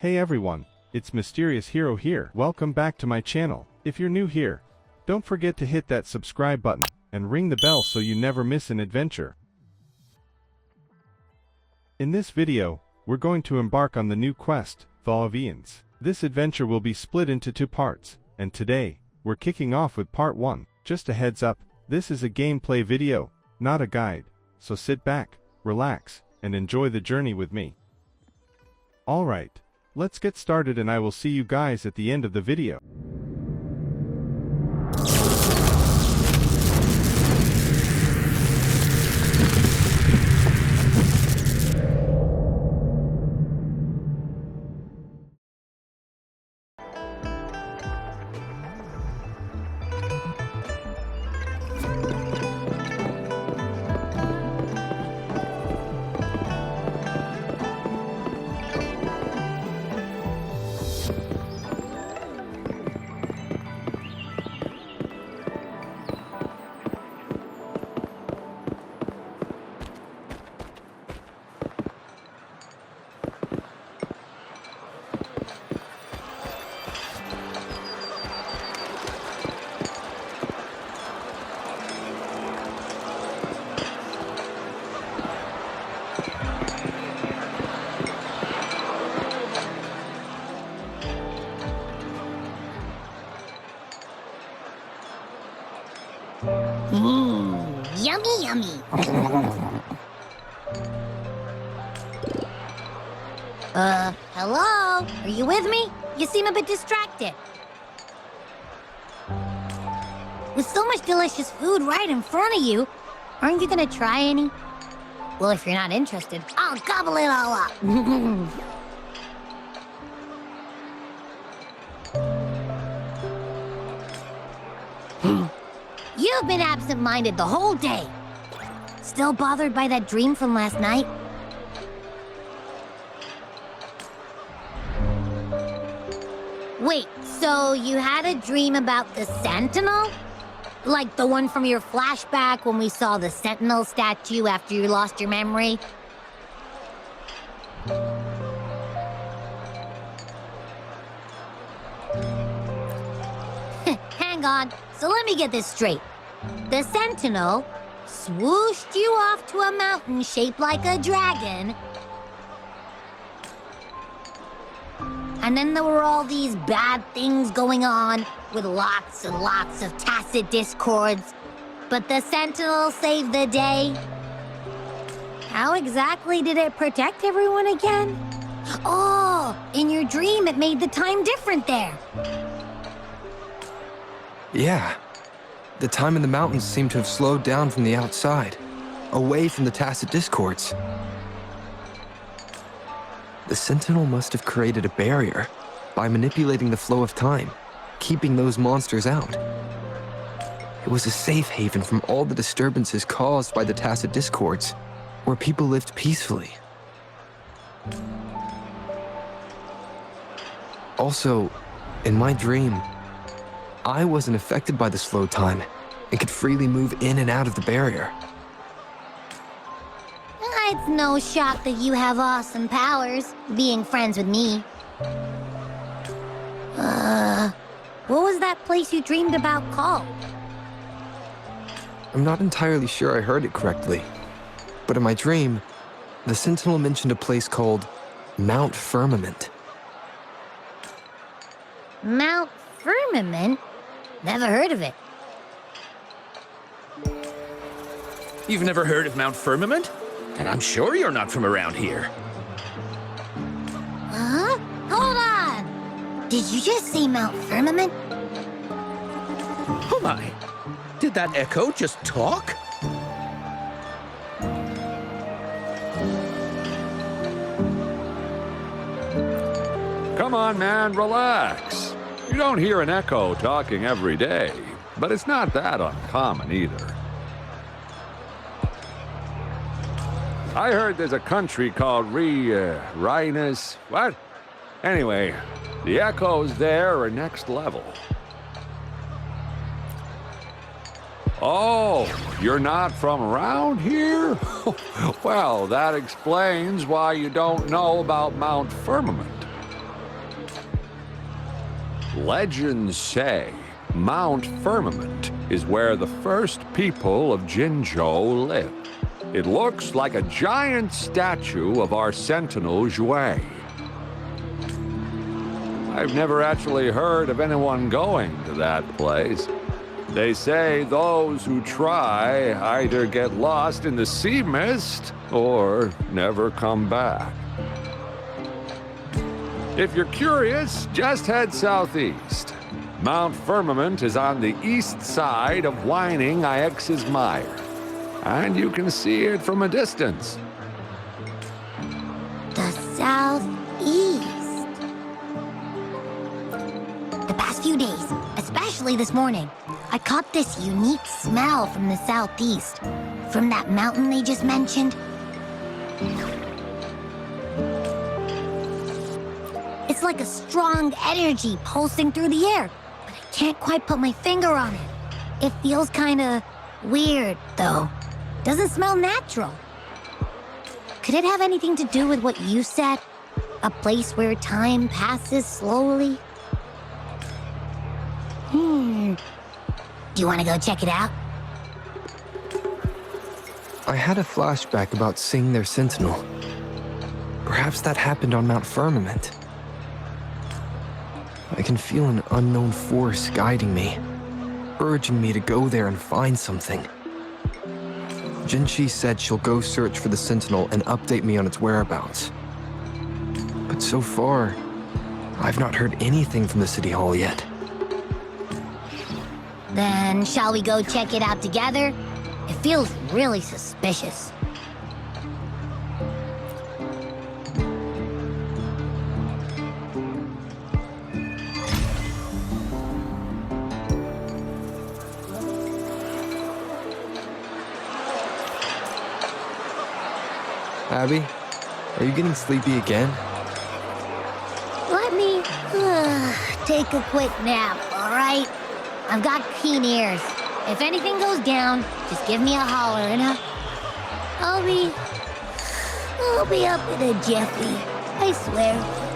Hey everyone, it's Mysterious Hero here. Welcome back to my channel. If you're new here, don't forget to hit that subscribe button and ring the bell so you never miss an adventure. In this video, we're going to embark on the new quest, Thaw of Eons. This adventure will be split into 2 parts, and today, we're kicking off with part 1. Just a heads up, this is a gameplay video, not a guide, so sit back, relax, and enjoy the journey with me. Alright, let's get started and I will see you guys at the end of the video. Yummy, yummy. Hello? Are you with me? You seem a bit distracted. With so much delicious food right in front of you, aren't you gonna try any? Well, if you're not interested, I'll gobble it all up. You've been absent-minded the whole day. Still bothered by that dream from last night? Wait, so you had a dream about the Sentinel? Like the one from your flashback when we saw the Sentinel statue after you lost your memory? Hang on, so let me get this straight. The Sentinel swooshed you off to a mountain shaped like a dragon. And then there were all these bad things going on, with lots and lots of tacit discords. But the Sentinel saved the day. How exactly did it protect everyone again? Oh, in your dream it made the time different there. Yeah. The time in the mountains seemed to have slowed down from the outside, away from the tacit discords. The Sentinel must have created a barrier by manipulating the flow of time, keeping those monsters out. It was a safe haven from all the disturbances caused by the tacit discords, where people lived peacefully. Also, in my dream, I wasn't affected by the slow time and could freely move in and out of the barrier. It's no shock that you have awesome powers, being friends with me. What was that place you dreamed about called? I'm not entirely sure I heard it correctly, but in my dream, the Sentinel mentioned a place called Mount Firmament. Mount Firmament? Never heard of it. You've never heard of Mount Firmament? And I'm sure you're not from around here. Huh? Hold on! Did you just say Mount Firmament? Oh my! Did that echo just talk? Come on, man, relax. You don't hear an echo talking every day, but it's not that uncommon either. I heard there's a country called Rhinus. What? Anyway, the echoes there are next level. Oh, you're not from around here? Well, that explains why you don't know about Mount Firmament. Legends say Mount Firmament is where the first people of Jinzhou lived. It looks like a giant statue of our sentinel Jue. I've never actually heard of anyone going to that place. They say those who try either get lost in the sea mist or never come back. If you're curious, just head southeast. Mount Firmament is on the east side of Whining Ix's Mire, and you can see it from a distance. The southeast. The past few days, especially this morning, I caught this unique smell from the southeast, from that mountain they just mentioned. It's like a strong energy pulsing through the air, but I can't quite put my finger on it. It feels kinda weird, though. Doesn't smell natural. Could it have anything to do with what you said? A place where time passes slowly? Do you want to go check it out? I had a flashback about seeing their sentinel. Perhaps that happened on Mount Firmament. I can feel an unknown force guiding me, urging me to go there and find something. Jinchi said she'll go search for the sentinel and update me on its whereabouts. But so far, I've not heard anything from the City Hall yet. Then shall we go check it out together? It feels really suspicious. Abby, are you getting sleepy again? Let me take a quick nap, all right? I've got keen ears. If anything goes down, just give me a holler and I'll be up in a jiffy. I swear.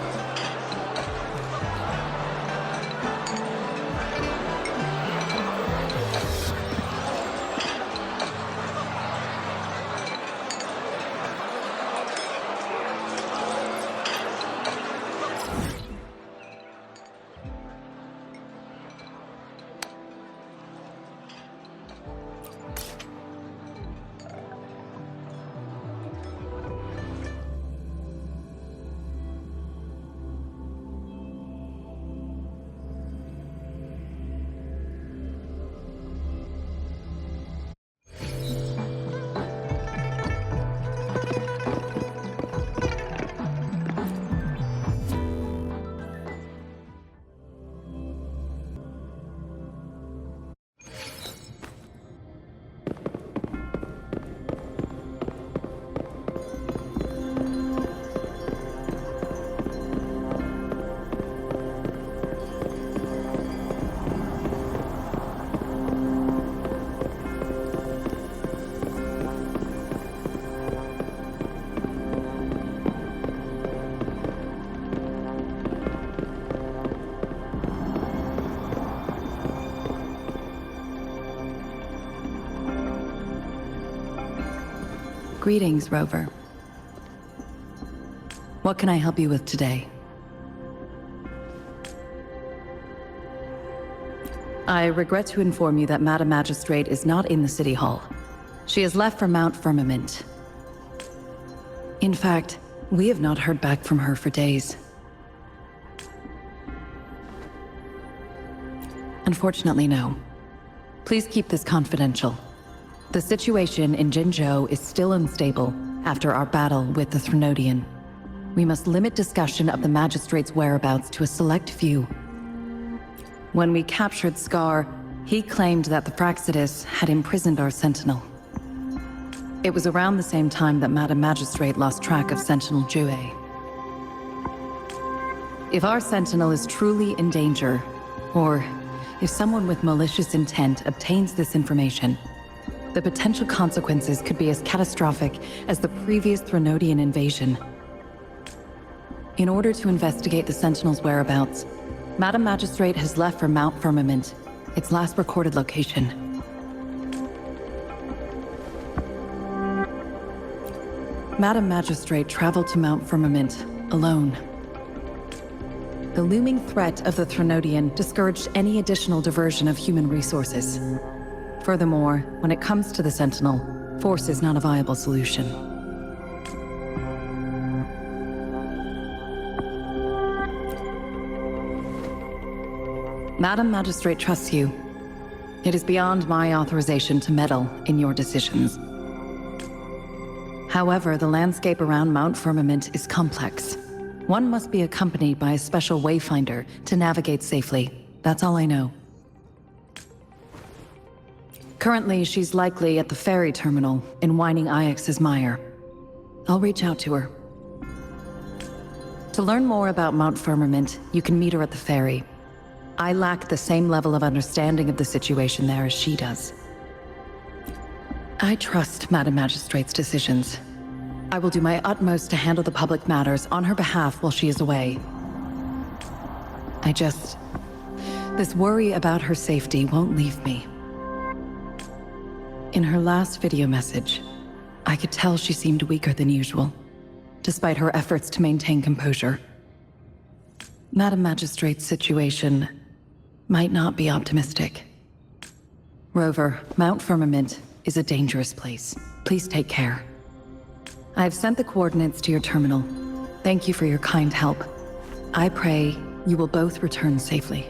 Greetings, Rover. What can I help you with today? I regret to inform you that Madam Magistrate is not in the City Hall. She has left for Mount Firmament. In fact, we have not heard back from her for days. Unfortunately, no. Please keep this confidential. The situation in Jinzhou is still unstable after our battle with the Threnodian. We must limit discussion of the Magistrate's whereabouts to a select few. When we captured Scar, he claimed that the Praxidus had imprisoned our Sentinel. It was around the same time that Madam Magistrate lost track of Sentinel Jue. If our Sentinel is truly in danger, or if someone with malicious intent obtains this information, the potential consequences could be as catastrophic as the previous Threnodian invasion. In order to investigate the Sentinel's whereabouts, Madam Magistrate has left for Mount Firmament, its last recorded location. Madam Magistrate traveled to Mount Firmament alone. The looming threat of the Threnodian discouraged any additional diversion of human resources. Furthermore, when it comes to the Sentinel, force is not a viable solution. Madam Magistrate trusts you. It is beyond my authorization to meddle in your decisions. However, the landscape around Mount Firmament is complex. One must be accompanied by a special wayfinder to navigate safely. That's all I know. Currently, she's likely at the ferry terminal in Whining Ix's Mire. I'll reach out to her. To learn more about Mount Firmament, you can meet her at the ferry. I lack the same level of understanding of the situation there as she does. I trust Madam Magistrate's decisions. I will do my utmost to handle the public matters on her behalf while she is away. This worry about her safety won't leave me. In her last video message, I could tell she seemed weaker than usual, despite her efforts to maintain composure. Madam Magistrate's situation might not be optimistic. Rover, Mount Firmament is a dangerous place. Please take care. I have sent the coordinates to your terminal. Thank you for your kind help. I pray you will both return safely.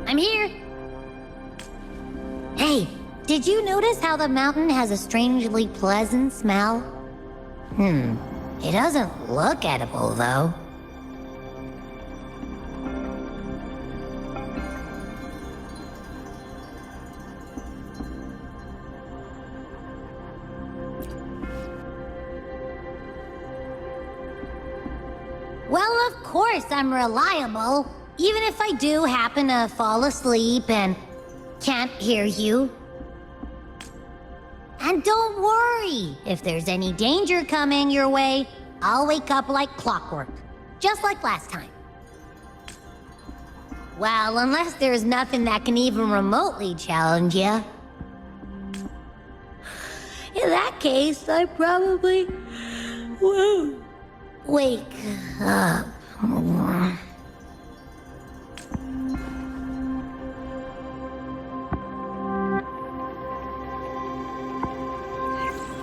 I'm here! Hey, did you notice how the mountain has a strangely pleasant smell? It doesn't look edible, though. Well, of course I'm reliable, even if I do happen to fall asleep and can't hear you. And don't worry, if there's any danger coming your way, I'll wake up like clockwork, just like last time. Well, unless there's nothing that can even remotely challenge you. In that case, I probably won't wake up.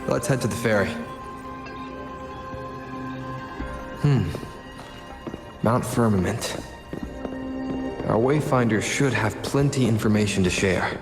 Let's head to the ferry. Mount Firmament. Our wayfinder should have plenty information to share.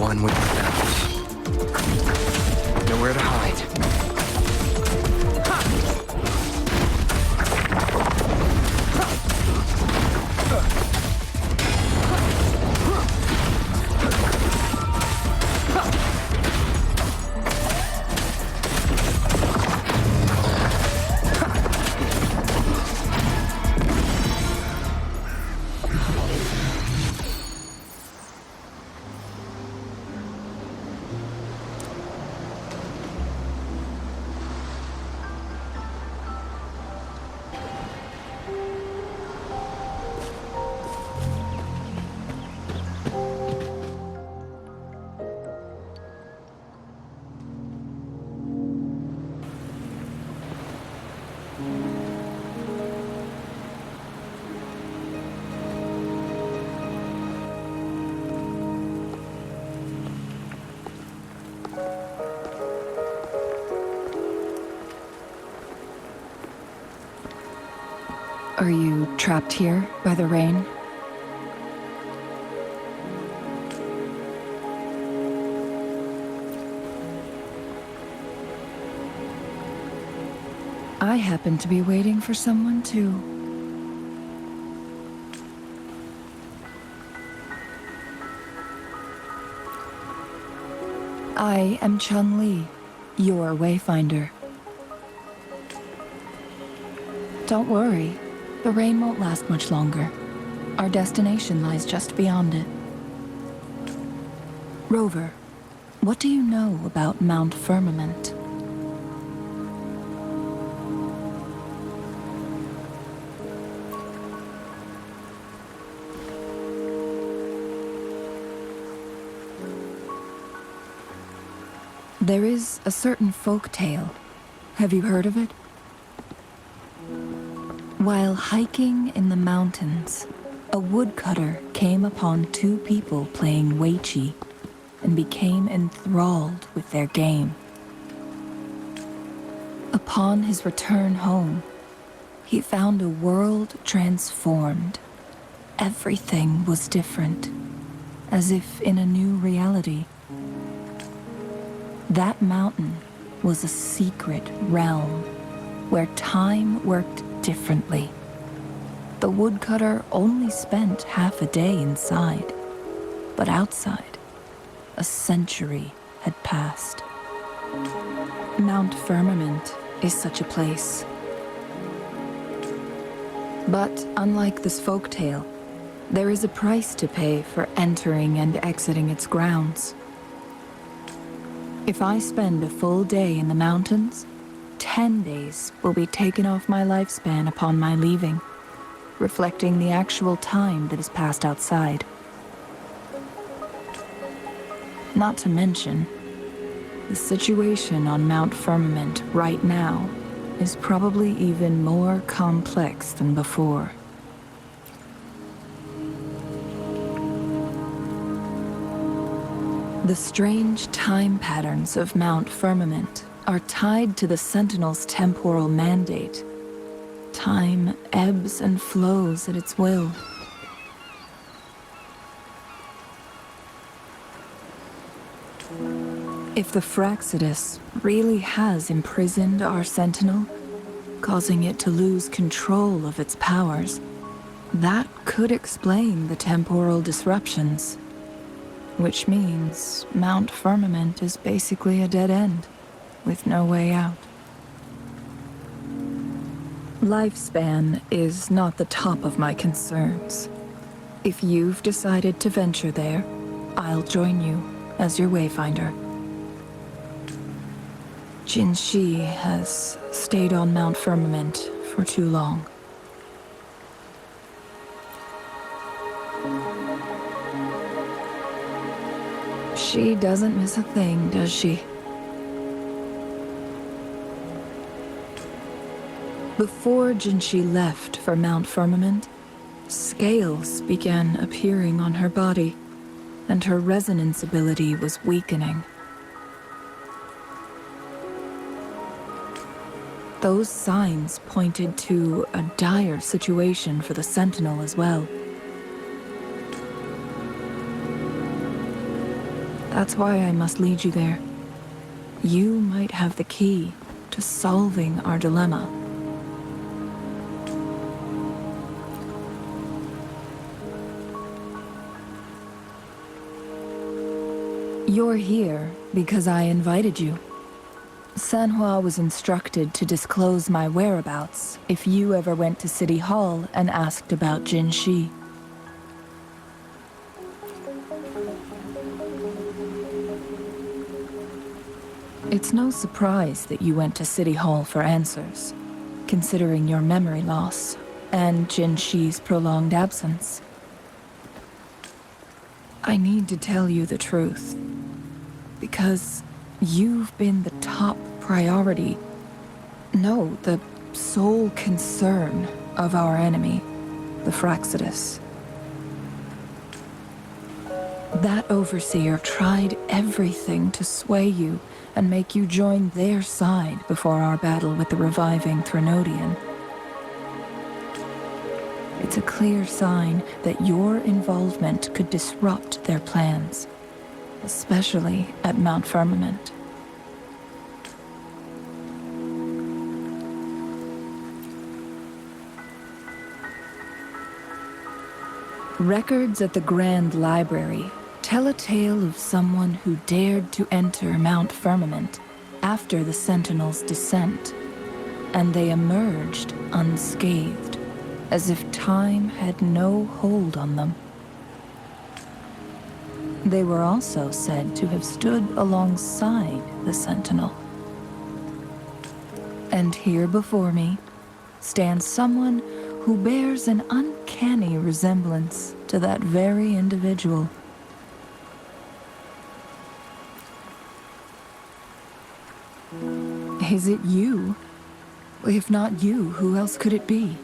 one with the sound. Nowhere to hide. Are you trapped here by the rain? I happen to be waiting for someone too. I am Chun-Li, your Wayfinder. Don't worry, the rain won't last much longer. Our destination lies just beyond it. Rover, what do you know about Mount Firmament? There is a certain folk tale. Have you heard of it? While hiking in the mountains, a woodcutter came upon two people playing Weiqi and became enthralled with their game. Upon his return home, he found a world transformed. Everything was different, as if in a new reality. That mountain was a secret realm where time worked differently. The woodcutter only spent half a day inside, but outside, a century had passed. Mount Firmament is such a place. But unlike this folktale, there is a price to pay for entering and exiting its grounds. If I spend a full day in the mountains, 10 days will be taken off my lifespan upon my leaving, reflecting the actual time that is passed outside. Not to mention, the situation on Mount Firmament right now is probably even more complex than before. The strange time patterns of Mount Firmament are tied to the Sentinel's temporal mandate. Time ebbs and flows at its will. If the Fraxidus really has imprisoned our Sentinel, causing it to lose control of its powers, that could explain the temporal disruptions. Which means Mount Firmament is basically a dead end, with no way out. Lifespan is not the top of my concerns. If you've decided to venture there, I'll join you as your Wayfinder. Jin Shi has stayed on Mount Firmament for too long. She doesn't miss a thing, does she? Before Jinshi left for Mount Firmament, scales began appearing on her body, and her resonance ability was weakening. Those signs pointed to a dire situation for the Sentinel as well. That's why I must lead you there. You might have the key to solving our dilemma. You're here because I invited you. Sanhua was instructed to disclose my whereabouts if you ever went to City Hall and asked about Jin Shi. It's no surprise that you went to City Hall for answers, considering your memory loss and Jin Shi's prolonged absence. I need to tell you the truth, because you've been the top priority, no, the sole concern of our enemy, the Fraxidus. That overseer tried everything to sway you and make you join their side before our battle with the reviving Threnodian. It's a clear sign that your involvement could disrupt their plans, especially at Mount Firmament. Records at the Grand Library tell a tale of someone who dared to enter Mount Firmament after the Sentinels' descent, and they emerged unscathed, as if time had no hold on them. They were also said to have stood alongside the Sentinel. And here before me stands someone who bears an uncanny resemblance to that very individual. Is it you? If not you, who else could it be?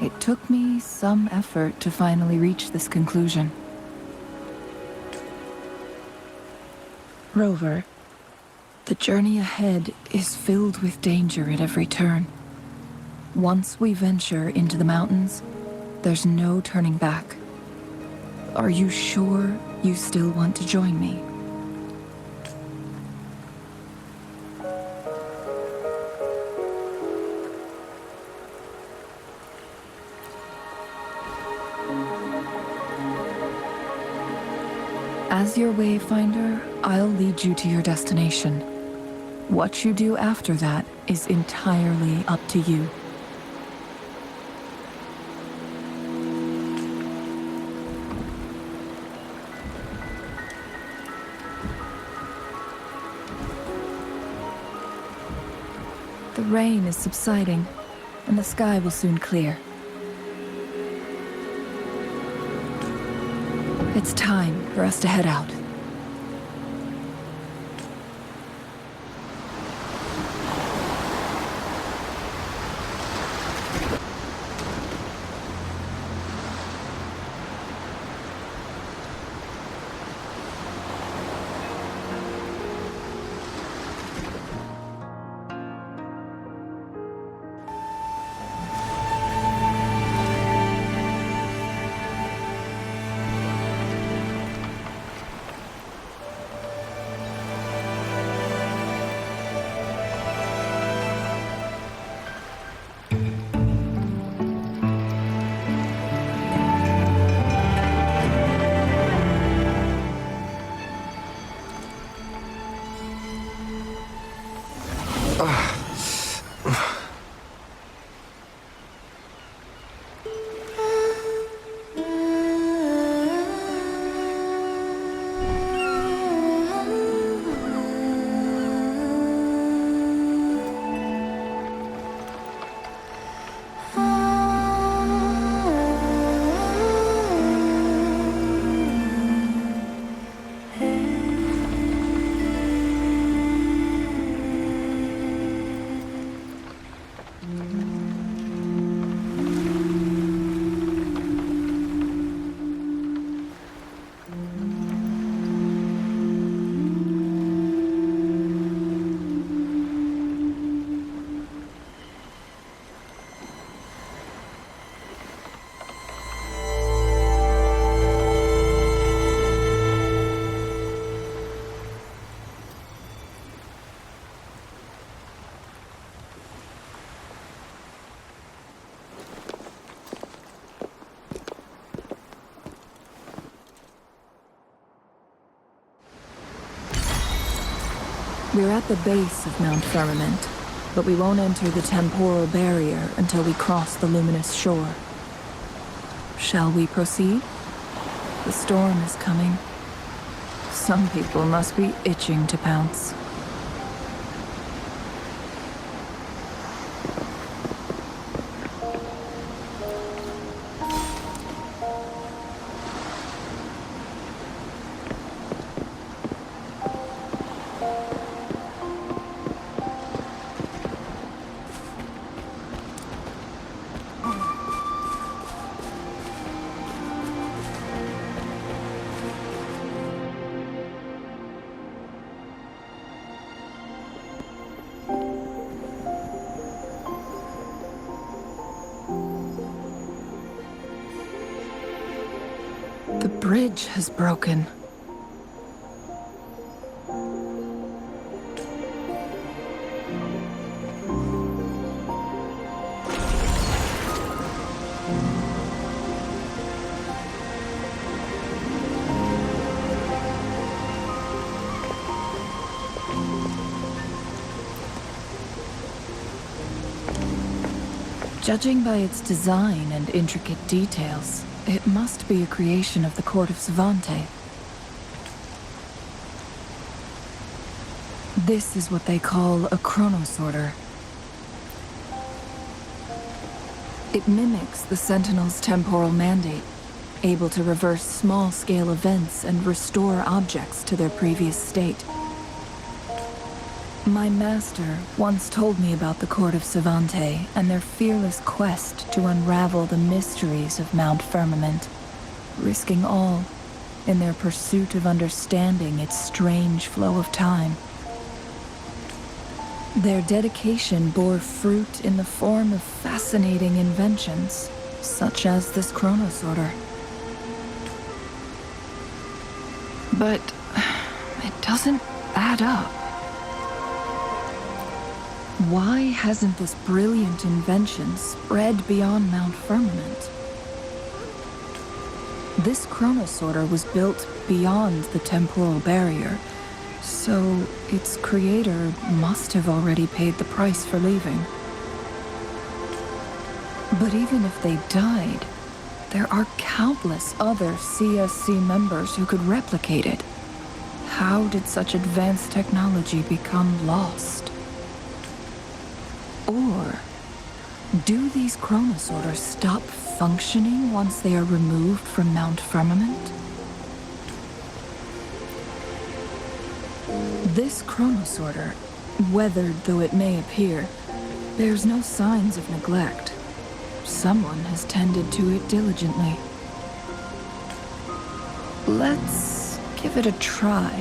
It took me some effort to finally reach this conclusion. Rover, the journey ahead is filled with danger at every turn. Once we venture into the mountains, there's no turning back. Are you sure you still want to join me? As your wayfinder, I'll lead you to your destination. What you do after that is entirely up to you. The rain is subsiding, and the sky will soon clear. It's time for us to head out. We're at the base of Mount Firmament, but we won't enter the temporal barrier until we cross the luminous shore. Shall we proceed? The storm is coming. Some people must be itching to pounce. The bridge has broken. Judging by its design and intricate details, it must be a creation of the court of Savante. This is what they call a chronosorter. It mimics the Sentinel's temporal mandate, able to reverse small-scale events and restore objects to their previous state. My master once told me about the court of Savante and their fearless quest to unravel the mysteries of Mount Firmament, risking all in their pursuit of understanding its strange flow of time. Their dedication bore fruit in the form of fascinating inventions, such as this chronosorter. But it doesn't add up. Why hasn't this brilliant invention spread beyond Mount Firmament? This chronosorter was built beyond the temporal barrier, so its creator must have already paid the price for leaving. But even if they died, there are countless other CSC members who could replicate it. How did such advanced technology become lost? Or do these chronosorters stop functioning once they are removed from Mount Firmament? This chronosorter, weathered though it may appear, bears no signs of neglect. Someone has tended to it diligently. Let's give it a try.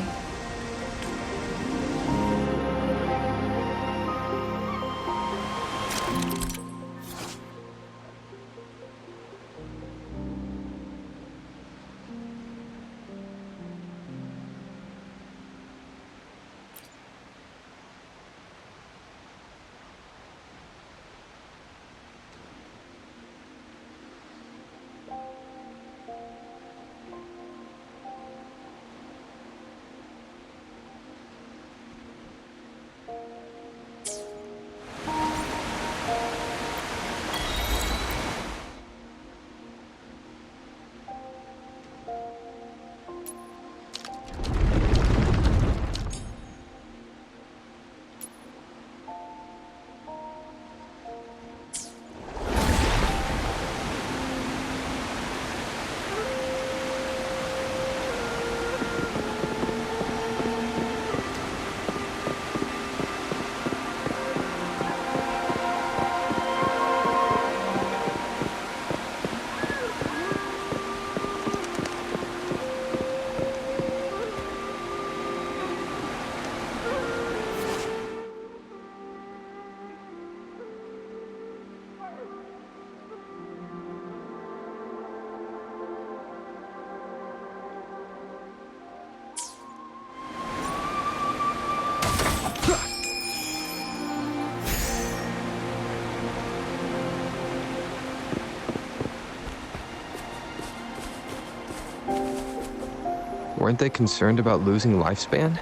Weren't they concerned about losing lifespan?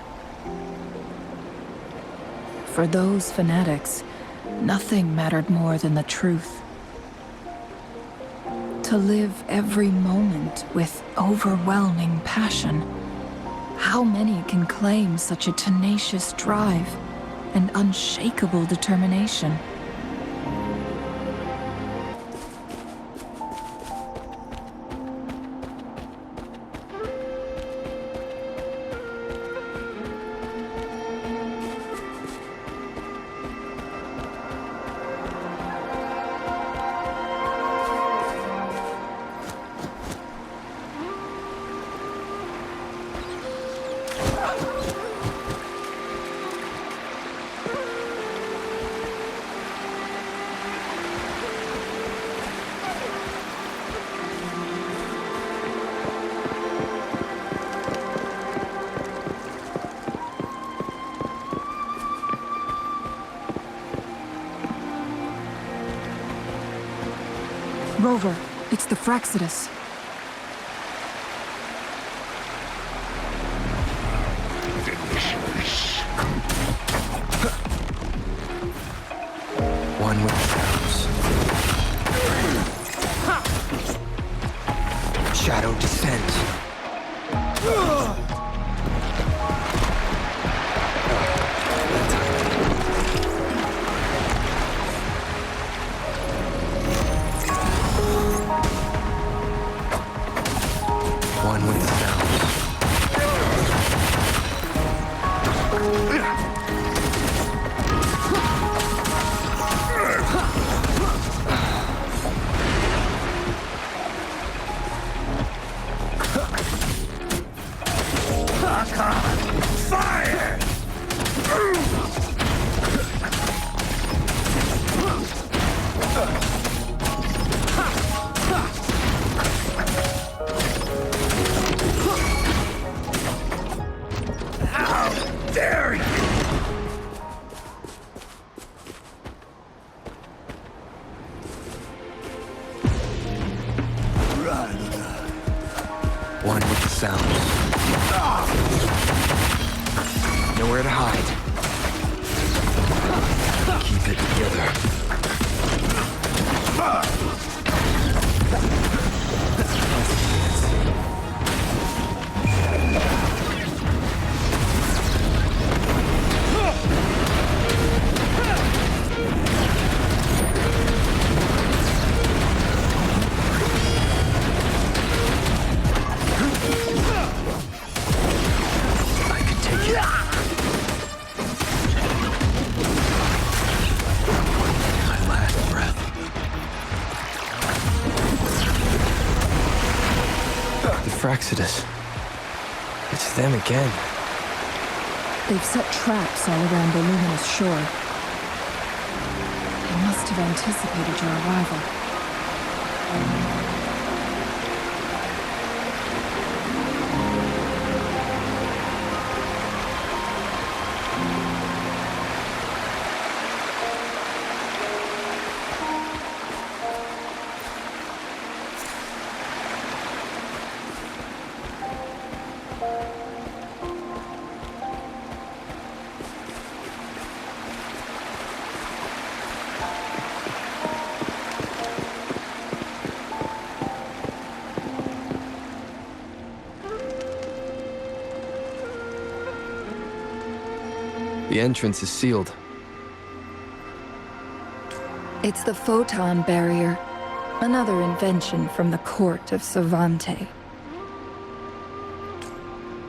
For those fanatics, nothing mattered more than the truth. To live every moment with overwhelming passion. How many can claim such a tenacious drive and unshakable determination? Rover, it's the Fraxidus. One with shadows. Shadow descent. One with sounds. Fire! How dare you! One with the sounds. Nowhere to hide. Keep it together. I could take it. My last breath. The Fraxidus. It's them again. They've set traps all around the luminous shore. They must have anticipated your arrival. The entrance is sealed. It's the photon barrier, another invention from the court of Savante.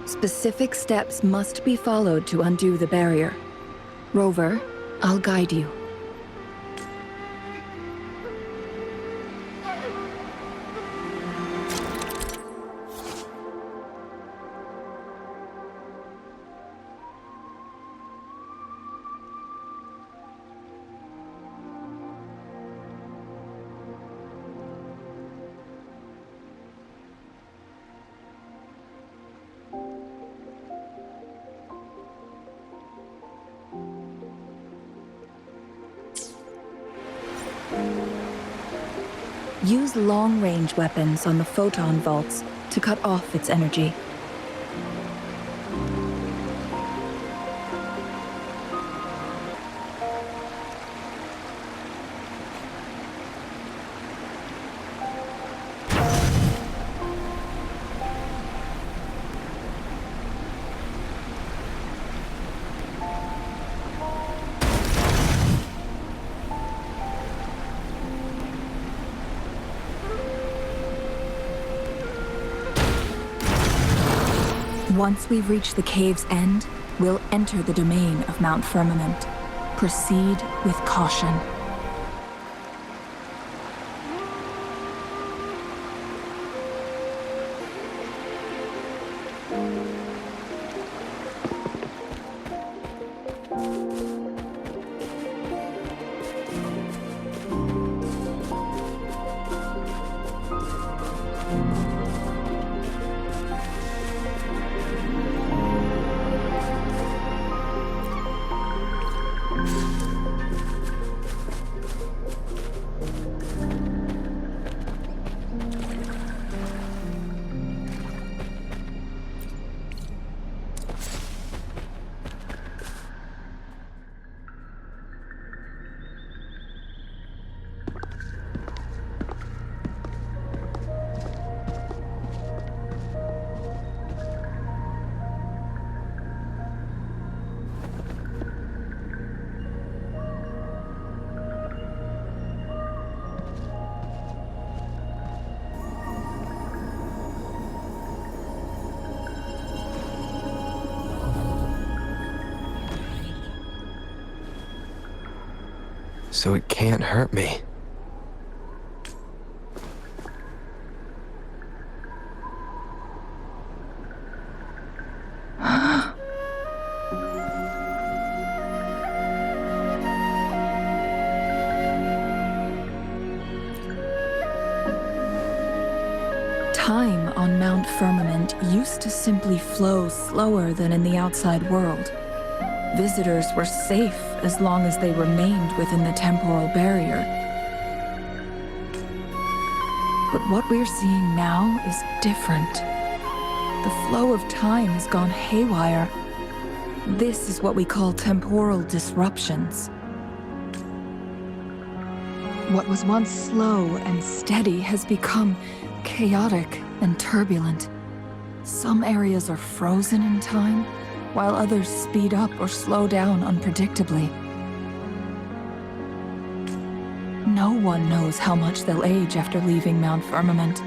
Specific steps must be followed to undo the barrier. Rover, I'll guide you. Use long-range weapons on the photon vaults to cut off its energy. Once we've reached the cave's end, we'll enter the domain of Mount Firmament. Proceed with caution. So it can't hurt me. Time on Mount Firmament used to simply flow slower than in the outside world. Visitors were safe as long as they remained within the temporal barrier. But what we're seeing now is different. The flow of time has gone haywire. This is what we call temporal disruptions. What was once slow and steady has become chaotic and turbulent. Some areas are frozen in time, while others speed up or slow down unpredictably. No one knows how much they'll age after leaving Mount Firmament,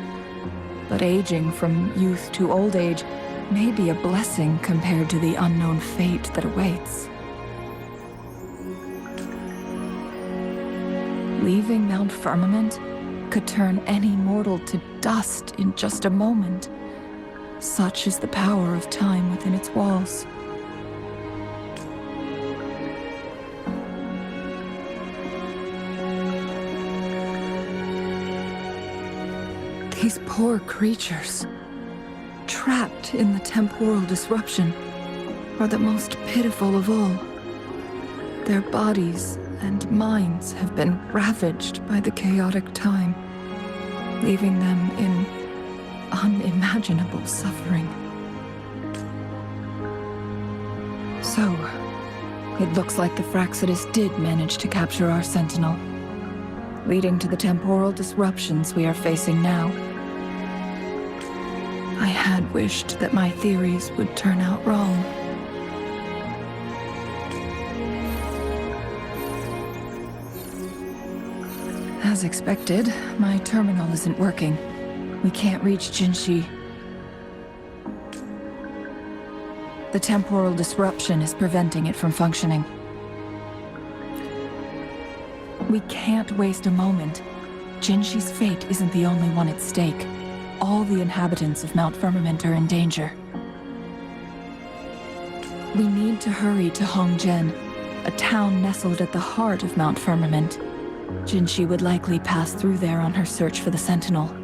but aging from youth to old age may be a blessing compared to the unknown fate that awaits. Leaving Mount Firmament could turn any mortal to dust in just a moment. Such is the power of time within its walls. These poor creatures, trapped in the temporal disruption, are the most pitiful of all. Their bodies and minds have been ravaged by the chaotic time, leaving them in unimaginable suffering. So, it looks like the Fraxidus did manage to capture our sentinel, leading to the temporal disruptions we are facing now. I had wished that my theories would turn out wrong. As expected, my terminal isn't working. We can't reach Jinshi. The temporal disruption is preventing it from functioning. We can't waste a moment. Jinshi's fate isn't the only one at stake. All the inhabitants of Mount Firmament are in danger. We need to hurry to Hongjian, a town nestled at the heart of Mount Firmament. Jinshi would likely pass through there on her search for the Sentinel.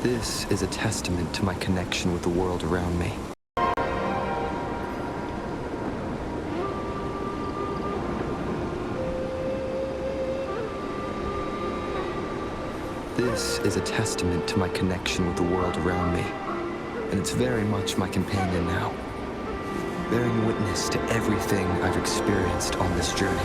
This is a testament to my connection with the world around me. This is a testament to my connection with the world around me, and it's very much my companion now, bearing witness to everything I've experienced on this journey.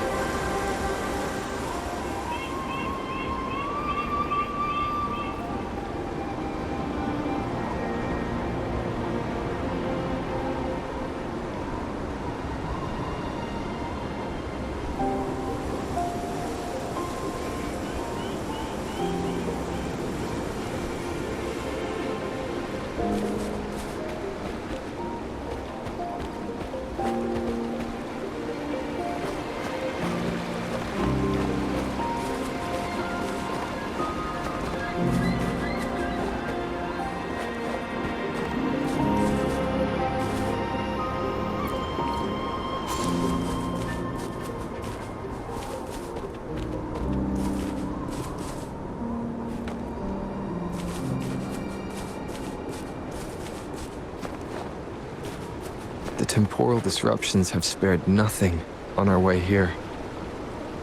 The temporal disruptions have spared nothing on our way here.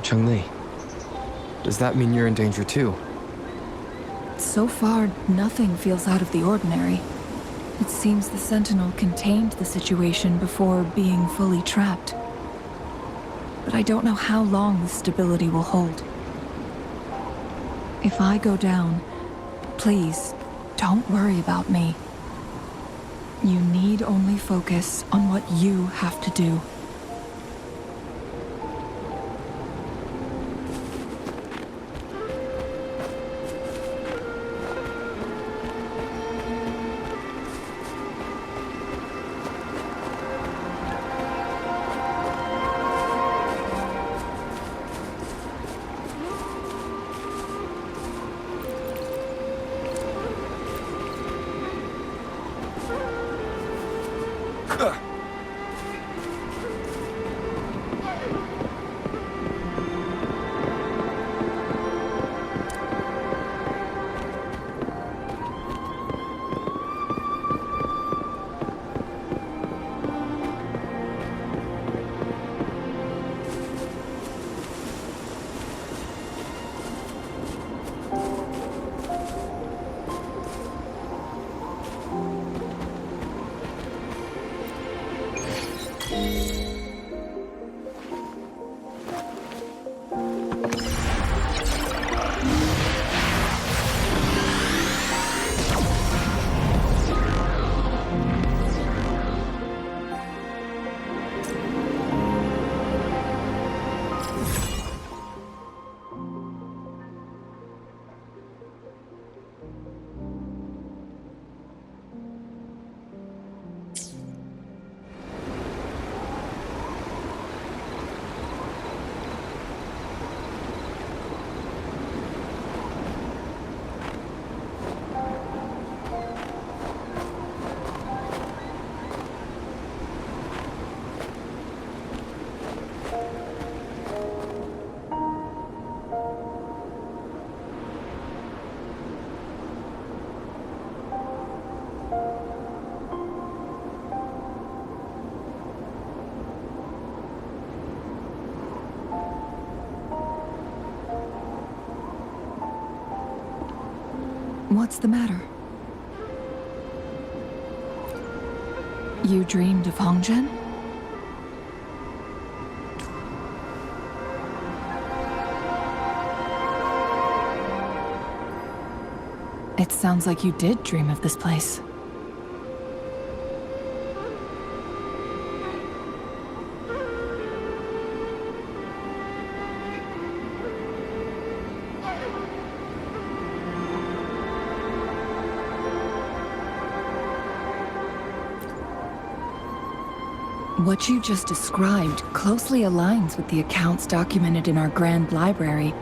Chun-Li, does that mean you're in danger too? So far, nothing feels out of the ordinary. It seems the Sentinel contained the situation before being fully trapped. But I don't know how long the stability will hold. If I go down, please, don't worry about me. You need only focus on what you have to do. What's the matter? You dreamed of Hongzhen? It sounds like you did dream of this place. What you just described closely aligns with the accounts documented in our Grand Library.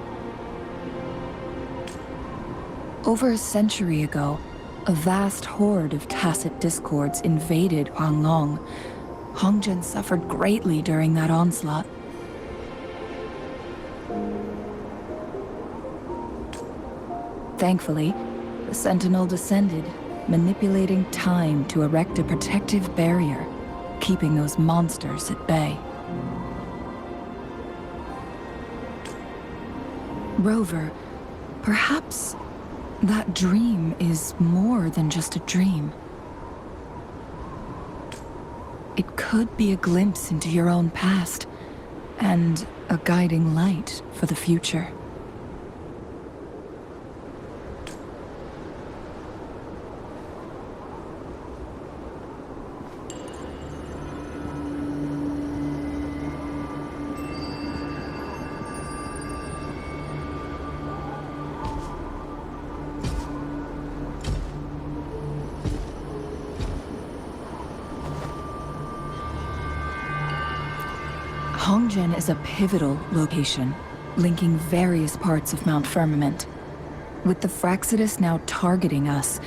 Over a century ago, a vast horde of tacit discords invaded Huanglong. Hongzhen suffered greatly during that onslaught. Thankfully, The Sentinel descended, manipulating time to erect a protective barrier, keeping those monsters at bay. Rover, perhaps that dream is more than just a dream. It could be a glimpse into your own past, and a guiding light for the future. Hongzhen is a pivotal location, linking various parts of Mount Firmament. With the Fraxidus now targeting us,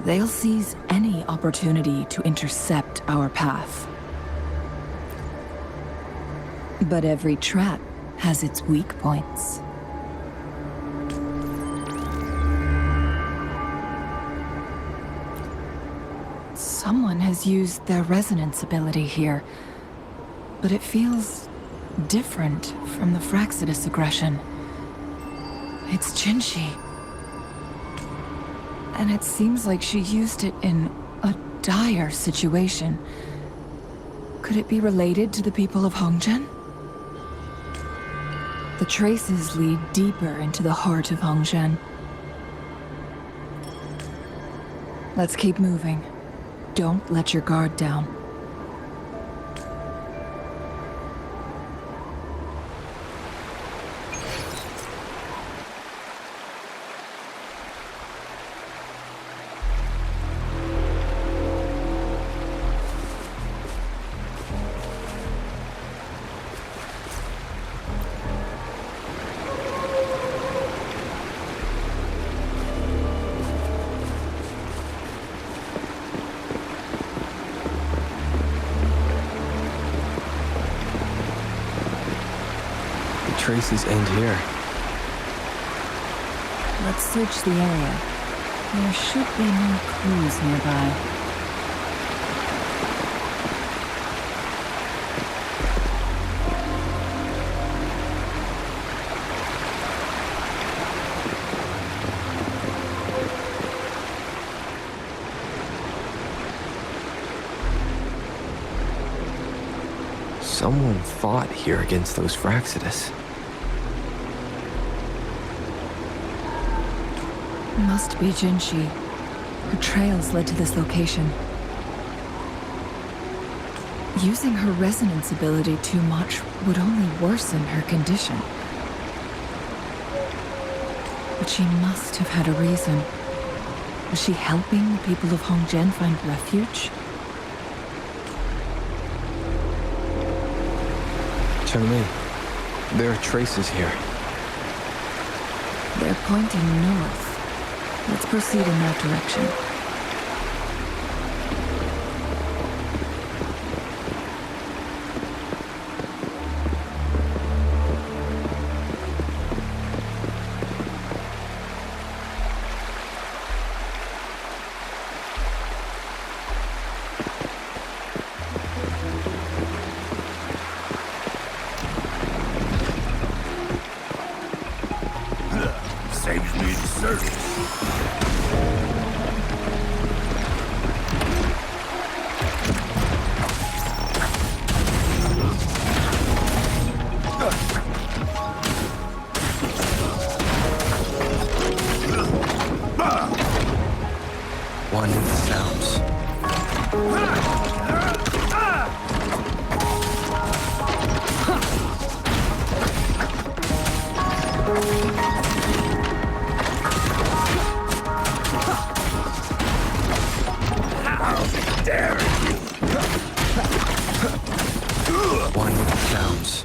they'll seize any opportunity to intercept our path. But every trap has its weak points. Someone has used their resonance ability here, but it feels different from the Fraxidus aggression. It's Jinshi. And it seems like she used it in a dire situation. Could it be related to the people of Hongzhen? The traces lead deeper into the heart of Hongzhen. Let's keep moving. Don't let your guard down. Traces end here. Let's search the area. There should be no clues nearby. Someone fought here against those Fraxidus. Must be Jinshi. Her trails led to this location. Using her resonance ability too much would only worsen her condition. But she must have had a reason. Was she helping the people of Hongzhen find refuge? Chun-Li, there are traces here. They're pointing north. Let's proceed in that direction. Saves me the search. One with the sounds. One with the sounds.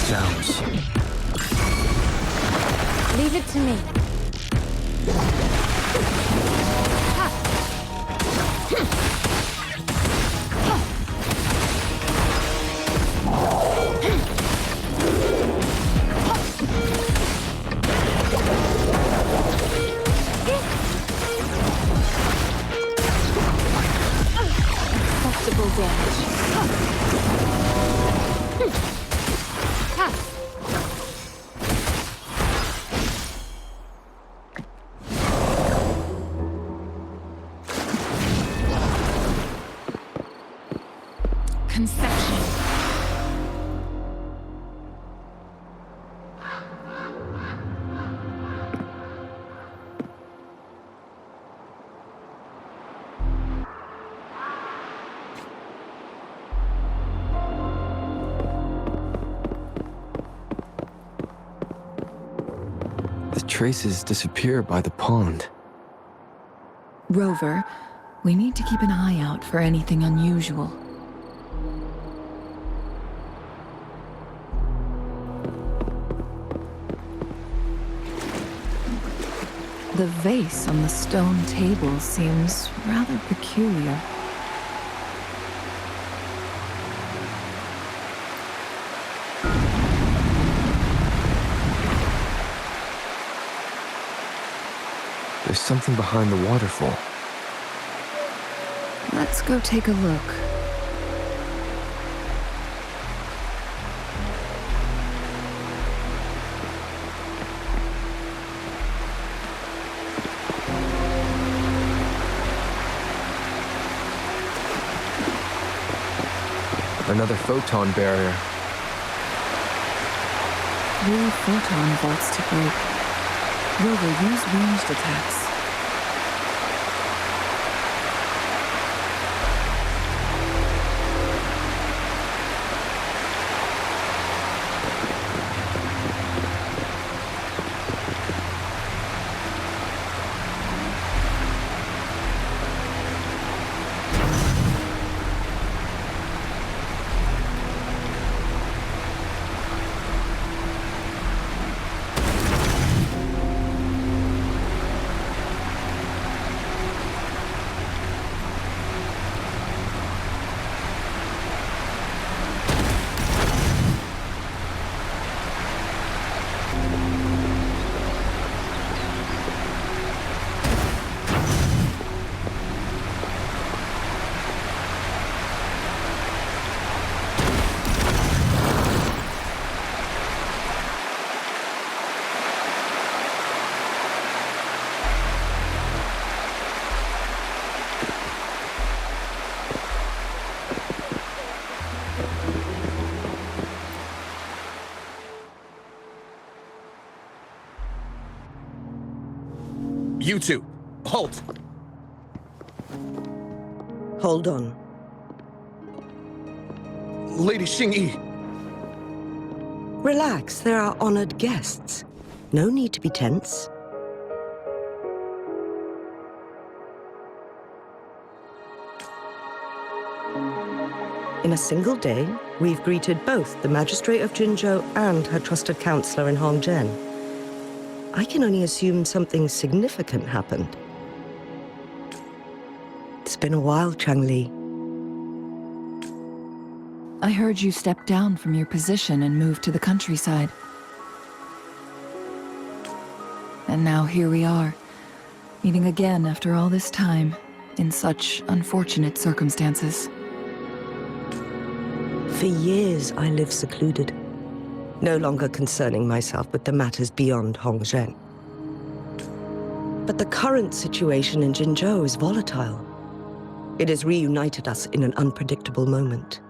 sounds. Leave it to me. Acceptable damage. Conception. The traces disappear by the pond. Rover, we need to keep an eye out for anything unusual. The vase on the stone table seems rather peculiar. There's something behind the waterfall. Let's go take a look. Another photon barrier. 3 photon vaults to break. Rover, use ranged attacks. You two, halt! Hold on. Lady Xingyi. Relax, there are honored guests. No need to be tense. In a single day, we've greeted both the Magistrate of Jinzhou and her trusted counselor in Hongzhen. I can only assume something significant happened. It's been a while, Changli. I heard you stepped down from your position and moved to the countryside. And now here we are, meeting again after all this time, in such unfortunate circumstances. For years, I lived secluded, no longer concerning myself with the matters beyond Hongzhen. But the current situation in Jinzhou is volatile. It has reunited us in an unpredictable moment.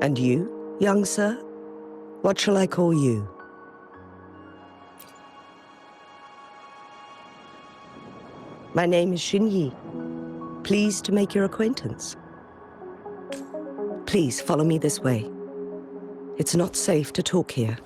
And you, young sir? What shall I call you? My name is Xinyi. Pleased to make your acquaintance. Please follow me this way. It's not safe to talk here.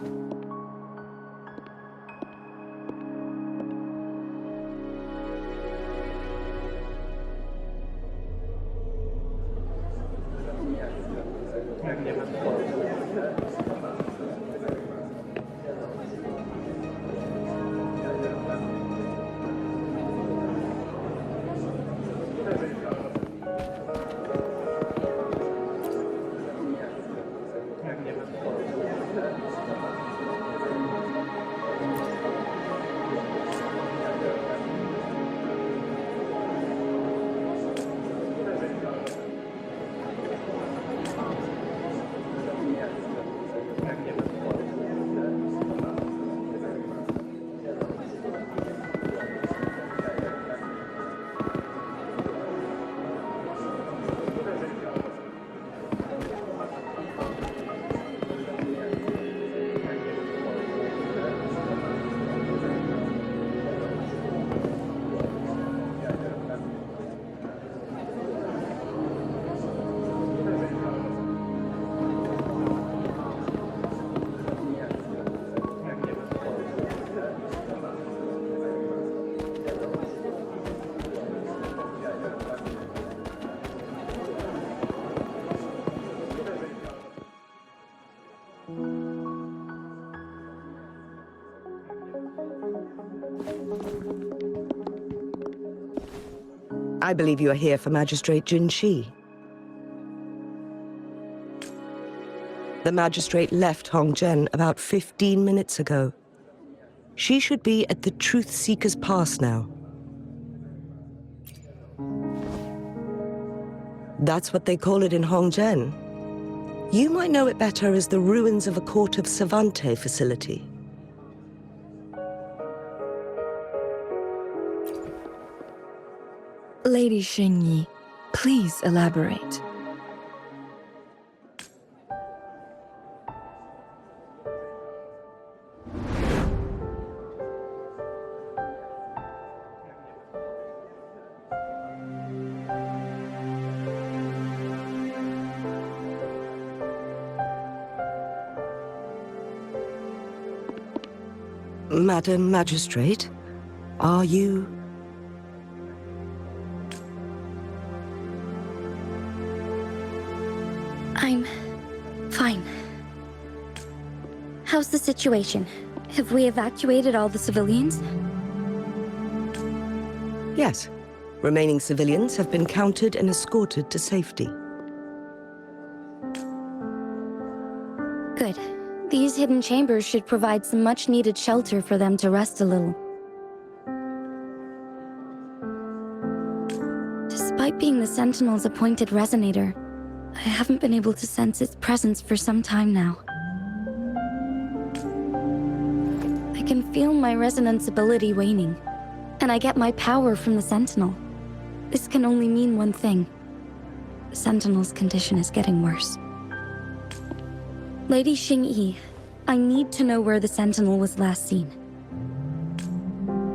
I believe you are here for Magistrate Jin Shi. The magistrate left Hongzhen about 15 minutes ago. She should be at the Truth Seeker's Pass now. That's what they call it in Hongzhen. You might know it better as the ruins of a Court of Savante facility. Lady Xingyi, please elaborate. Madam Magistrate, are you... I'm fine. How's the situation? Have we evacuated all the civilians? Yes. Remaining civilians have been counted and escorted to safety. Good. These hidden chambers should provide some much-needed shelter for them to rest a little. Despite being the Sentinel's appointed resonator, I haven't been able to sense its presence for some time now. I can feel my resonance ability waning, and I get my power from the Sentinel. This can only mean one thing. The Sentinel's condition is getting worse. Lady Xingyi, I need to know where the Sentinel was last seen.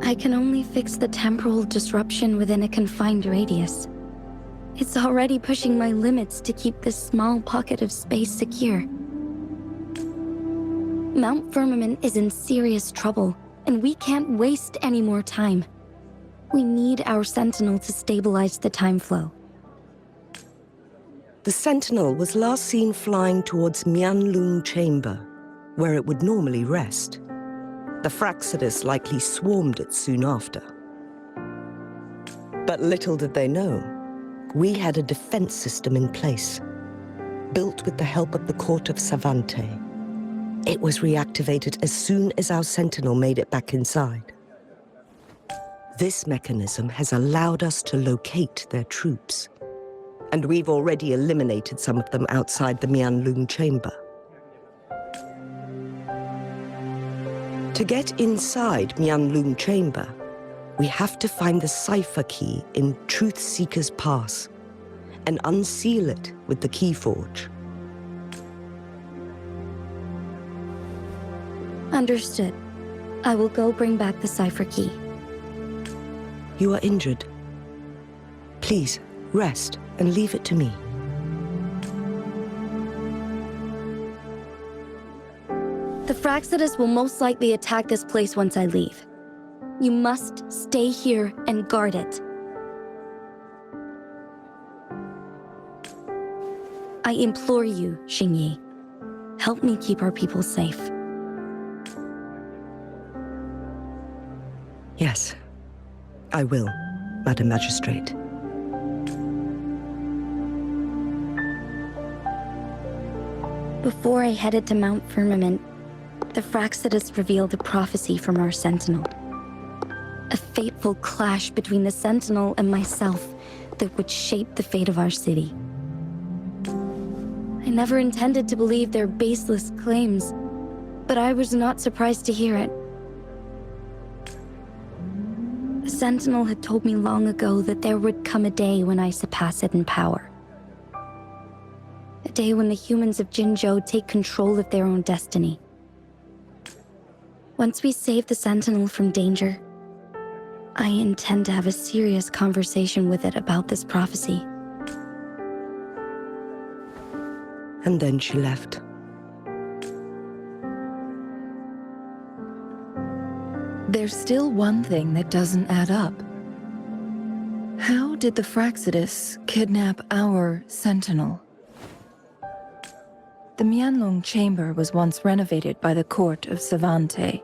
I can only fix the temporal disruption within a confined radius. It's already pushing my limits to keep this small pocket of space secure. Mount Firmament is in serious trouble, and we can't waste any more time. We need our Sentinel to stabilize the time flow. The Sentinel was last seen flying towards Mianlung Chamber, where it would normally rest. The Fraxidus likely swarmed it soon after. But little did they know, we had a defense system in place, built with the help of the Court of Savante. It was reactivated as soon as our Sentinel made it back inside. This mechanism has allowed us to locate their troops, and we've already eliminated some of them outside the Mianlung Chamber. To get inside Mianlung Chamber, we have to find the cipher key in Truth Seeker's Pass and unseal it with the Keyforge. Understood. I will go bring back the cipher key. You are injured. Please, rest and leave it to me. The Fraxidus will most likely attack this place once I leave. You must stay here and guard it. I implore you, Xingyi. Help me keep our people safe. Yes, I will, Madam Magistrate. Before I headed to Mount Firmament, the Fraxidus revealed a prophecy from our Sentinel. A fateful clash between the Sentinel and myself that would shape the fate of our city. I never intended to believe their baseless claims, but I was not surprised to hear it. The Sentinel had told me long ago that there would come a day when I surpass it in power. A day when the humans of Jinzhou take control of their own destiny. Once we save the Sentinel from danger, I intend to have a serious conversation with it about this prophecy. And then she left. There's still one thing that doesn't add up. How did the Fraxidus kidnap our Sentinel? The Mianlung Chamber was once renovated by the Court of Savante.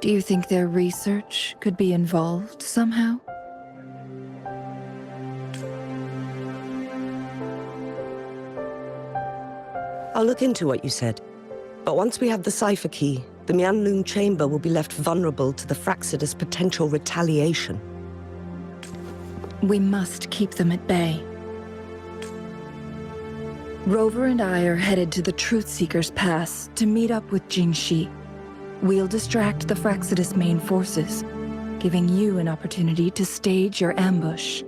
Do you think their research could be involved somehow? I'll look into what you said. But once we have the cipher key, the Mianlun chamber will be left vulnerable to the Fraxidus' potential retaliation. We must keep them at bay. Rover and I are headed to the Truthseeker's Pass to meet up with Jinshi. We'll distract the Fraxidus' main forces, giving you an opportunity to stage your ambush.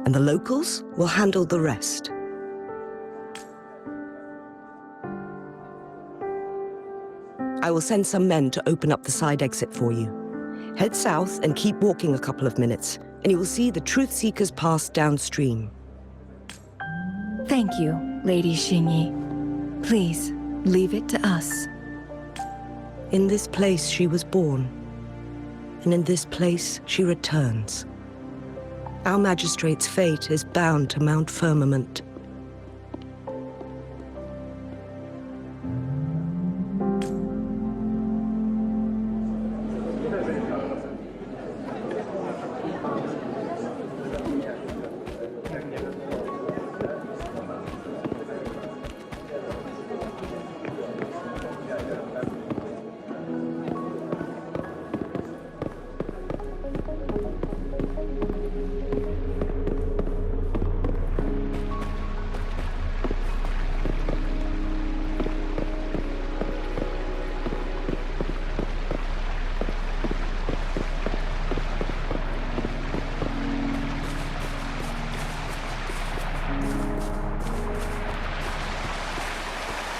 And the locals will handle the rest. I will send some men to open up the side exit for you. Head south and keep walking a couple of minutes, and you will see the Truthseeker's Pass downstream. Thank you, Lady Xingyi. Please, leave it to us. In this place she was born, and in this place she returns. Our magistrate's fate is bound to Mount Firmament.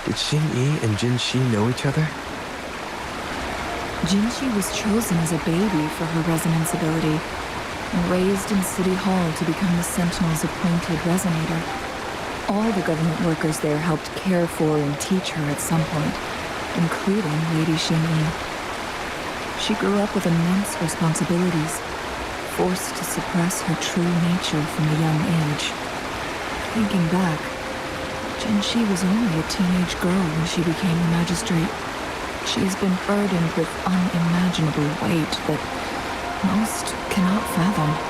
Did Xingyi and Jinshi know each other? Jinshi was chosen as a baby for her resonance ability, and raised in City Hall to become the Sentinel's appointed resonator. All the government workers there helped care for and teach her at some point, including Lady Xingyi. She grew up with immense responsibilities, forced to suppress her true nature from a young age. Thinking back, Jinshi was only a teenage girl when she became the magistrate. She has been burdened with unimaginable weight that most cannot fathom.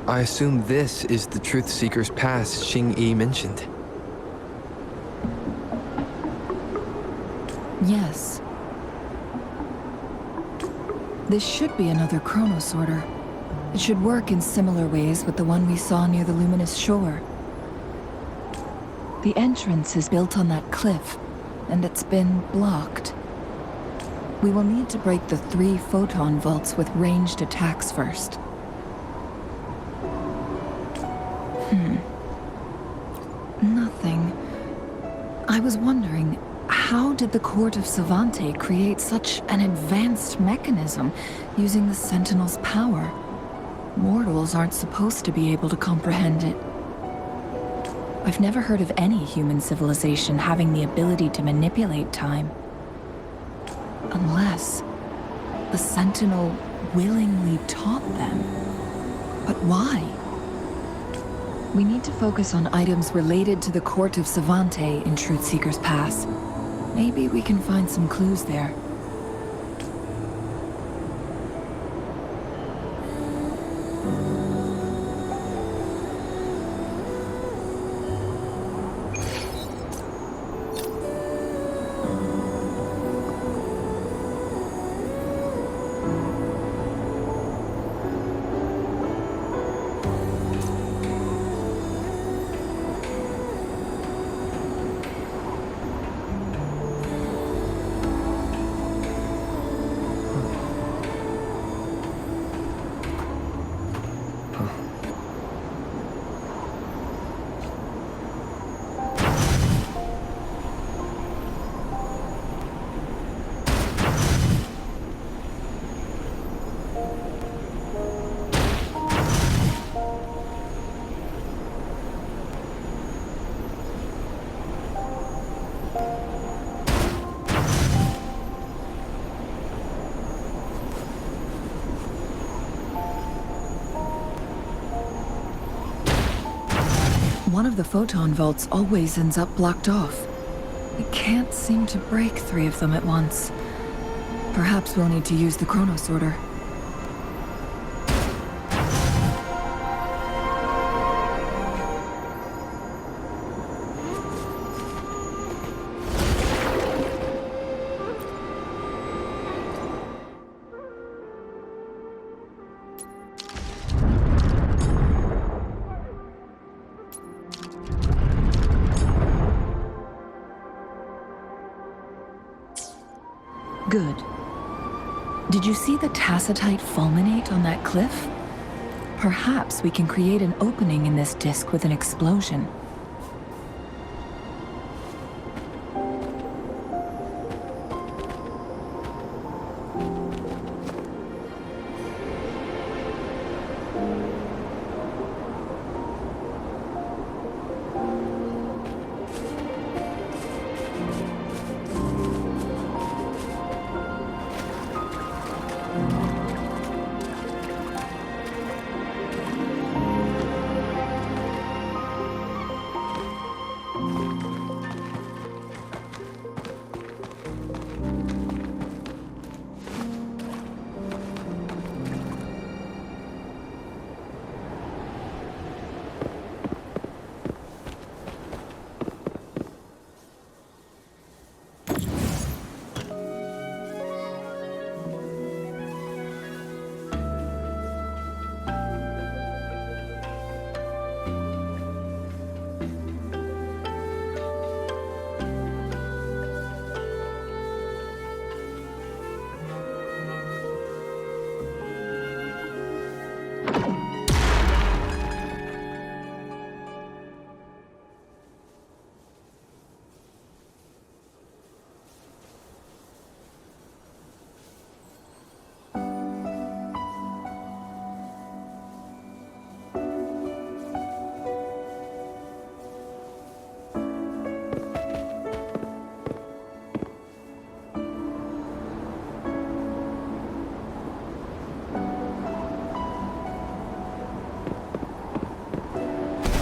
I assume this is the Truthseeker's Pass Xingyi mentioned. Yes. This should be another chronosorter. It should work in similar ways with the one we saw near the luminous shore. The entrance is built on that cliff, and it's been blocked. We will need to break the 3 photon vaults with ranged attacks first. Nothing. I was wondering, how did the Court of Savante create such an advanced mechanism using the Sentinel's power? Mortals aren't supposed to be able to comprehend it. I've never heard of any human civilization having the ability to manipulate time. Unless the Sentinel willingly taught them. But why? We need to focus on items related to the Court of Savante in Truthseeker's Pass. Maybe we can find some clues there. One of the photon vaults always ends up blocked off. We can't seem to break 3 of them at once. Perhaps we'll need to use the chronosorter. Good. Did you see the tacitite fulminate on that cliff? Perhaps we can create an opening in this disk with an explosion.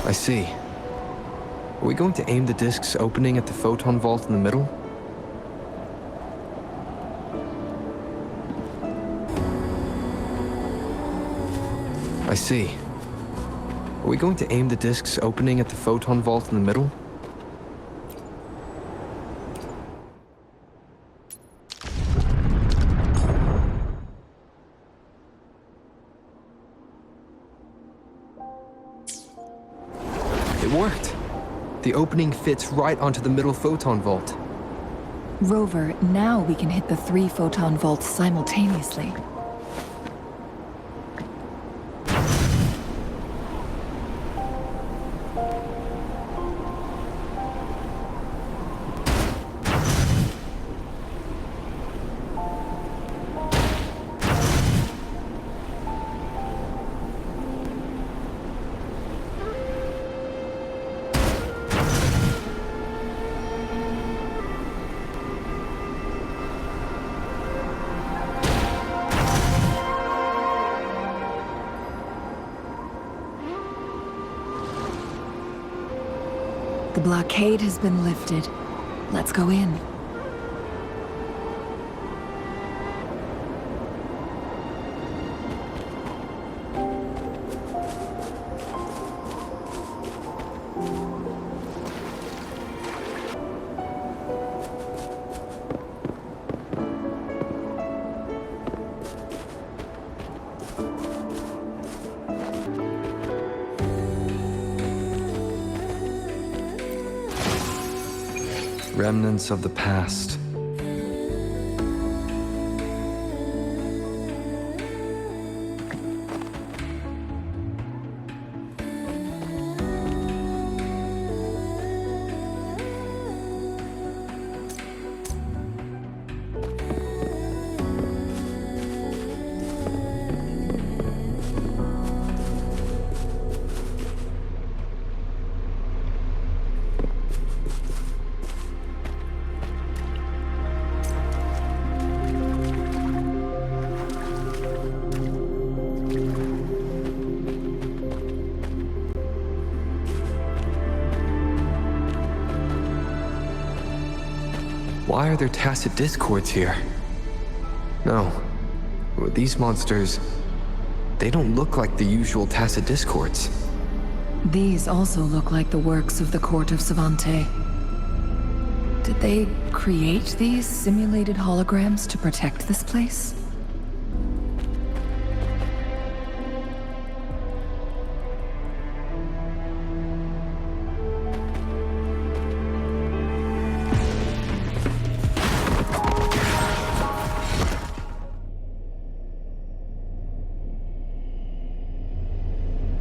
I see. Are we going to aim the disk's opening at the photon vault in the middle? I see. Are we going to aim the disk's opening at the photon vault in the middle? It worked. The opening fits right onto the middle photon vault. Rover, now we can hit the 3 photon vaults simultaneously. The blockade has been lifted. Let's go in. Remnants of the past. why are there tacit discords here? No. These monsters, they don't look like the usual tacit discords. These also look like the works of the court of Savante. Did they create these simulated holograms to protect this place?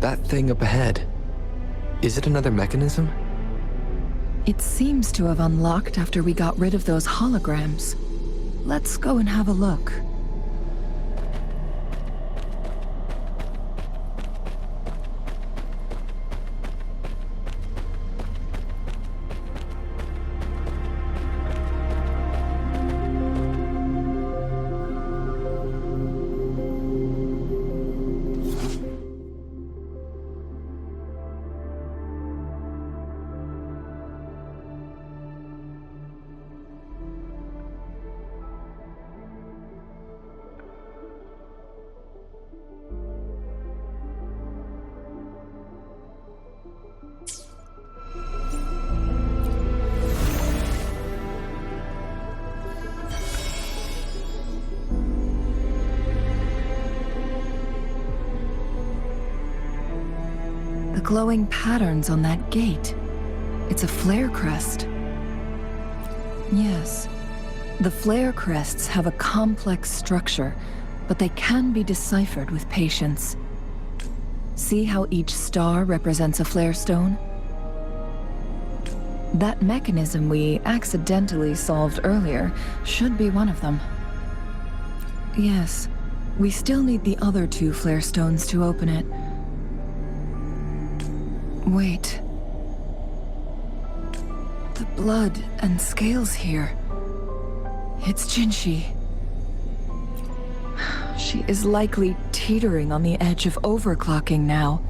That thing up ahead, is it another mechanism? It seems to have unlocked after we got rid of those holograms. Let's go and have a look. The glowing patterns on that gate. It's a flare crest. Yes. The flare crests have a complex structure, but they can be deciphered with patience. See how each star represents a flare stone? That mechanism we accidentally solved earlier should be one of them. Yes. We still need the other 2 flare stones to open it. Wait. The blood and scales here. It's Jinshi. She is likely teetering on the edge of overclocking now.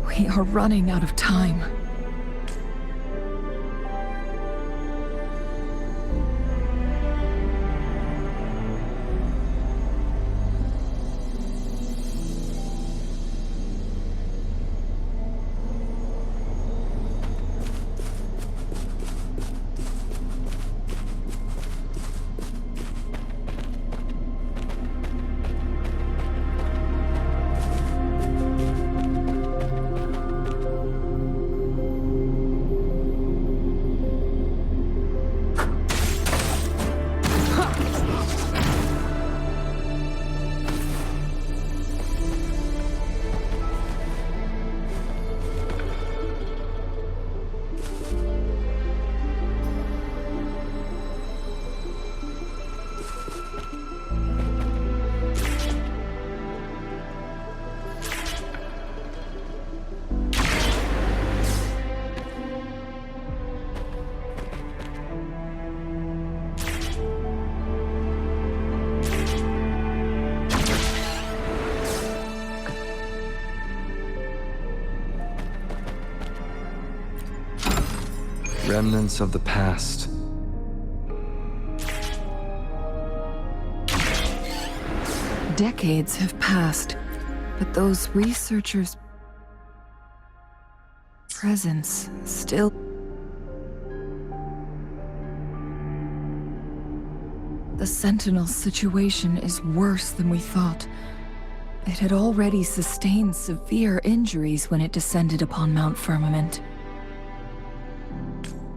We are running out of time. Remnants of the past. Decades have passed, but those researchers' presence still... The Sentinel situation is worse than we thought. It had already sustained severe injuries when it descended upon Mount Firmament.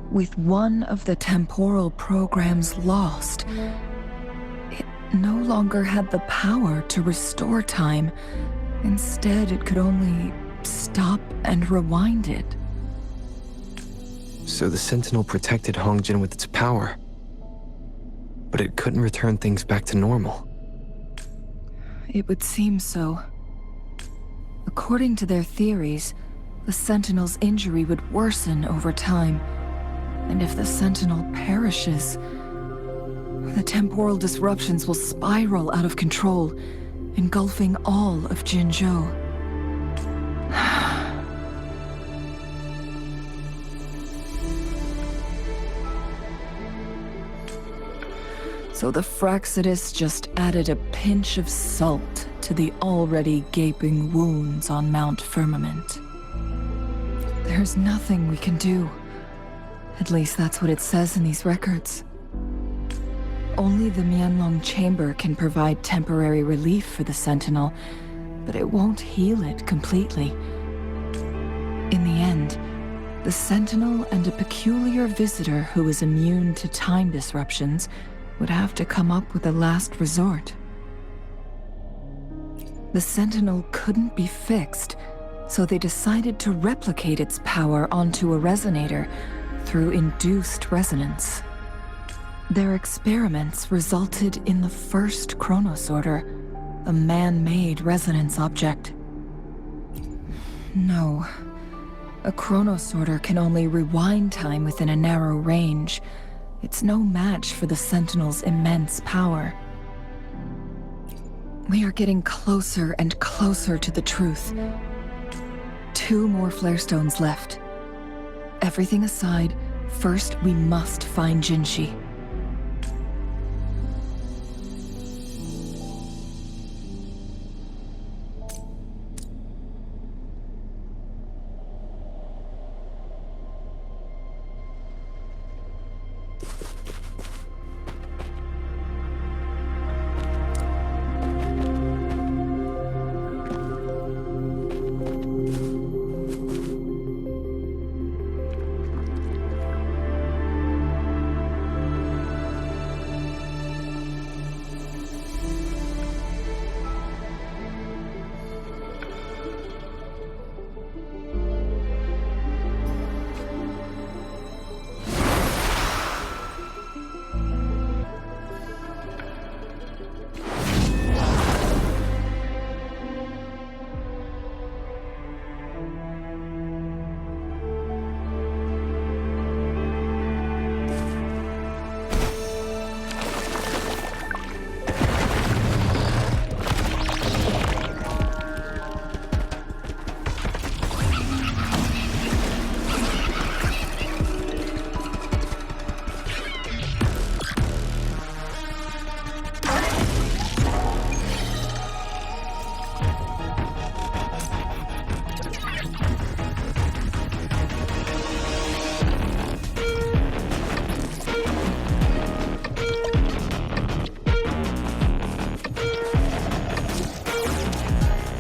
With one of the temporal programs lost, it no longer had the power to restore time. Instead, it could only stop and rewind it. So the Sentinel protected Hongjin with its power, but it couldn't return things back to normal. It would seem so. According to their theories, the Sentinel's injury would worsen over time. And if the Sentinel perishes, the temporal disruptions will spiral out of control, engulfing all of Jinzhou. So the Fraxidus just added a pinch of salt to the already gaping wounds on Mount Firmament. There's nothing we can do. At least that's what it says in these records. Only the Mianlong Chamber can provide temporary relief for the Sentinel, but it won't heal it completely. In the end, the Sentinel and a peculiar visitor who is immune to time disruptions would have to come up with a last resort. The Sentinel couldn't be fixed, so they decided to replicate its power onto a resonator through induced resonance. Their experiments resulted in the first chronosorter, a man-made resonance object. No. A chronosorter can only rewind time within a narrow range. It's no match for the Sentinel's immense power. We are getting closer and closer to the truth. 2 more flare stones left. Everything aside, first we must find Jinshi.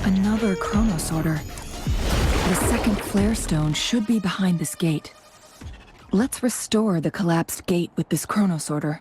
Another chronosorter. The second flare stone should be behind this gate. Let's restore the collapsed gate with this chronosorter.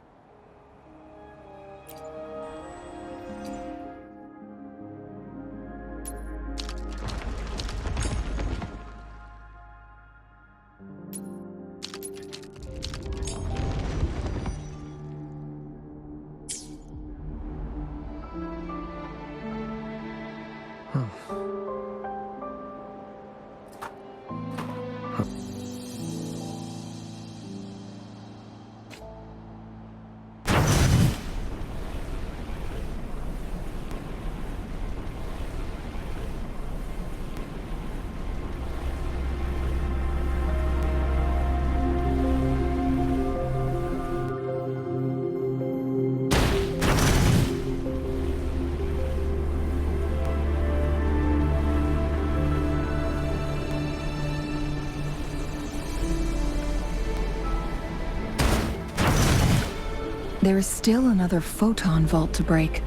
There is still another photon vault to break.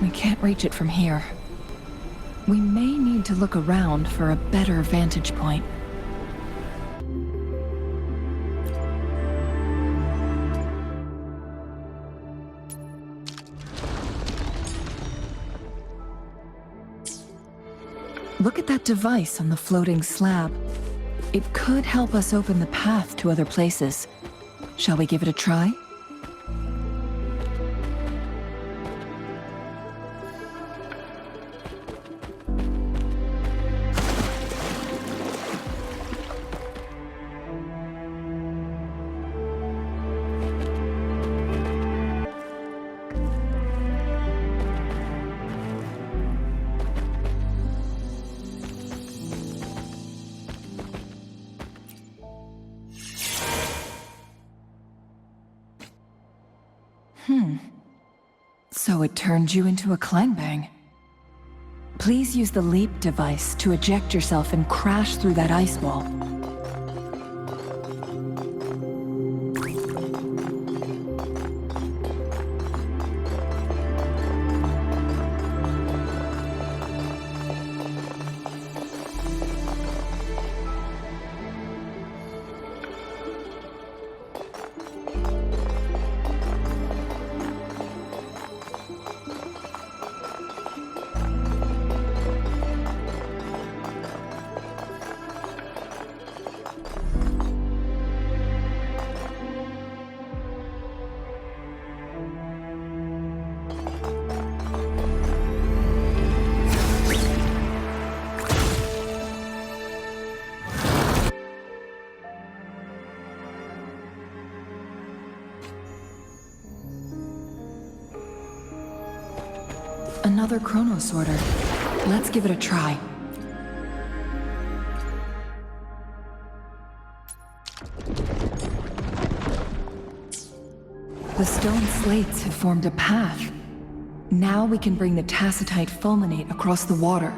We can't reach it from here. We may need to look around for a better vantage point. Look at that device on the floating slab. It could help us open the path to other places. Shall we give it a try? So it turned you into a clangbang. Please use the leap device to eject yourself and crash through that ice wall. Another chrono sorter. Let's give it a try. The stone slates have formed a path. Now we can bring the tacitite fulminate across the water.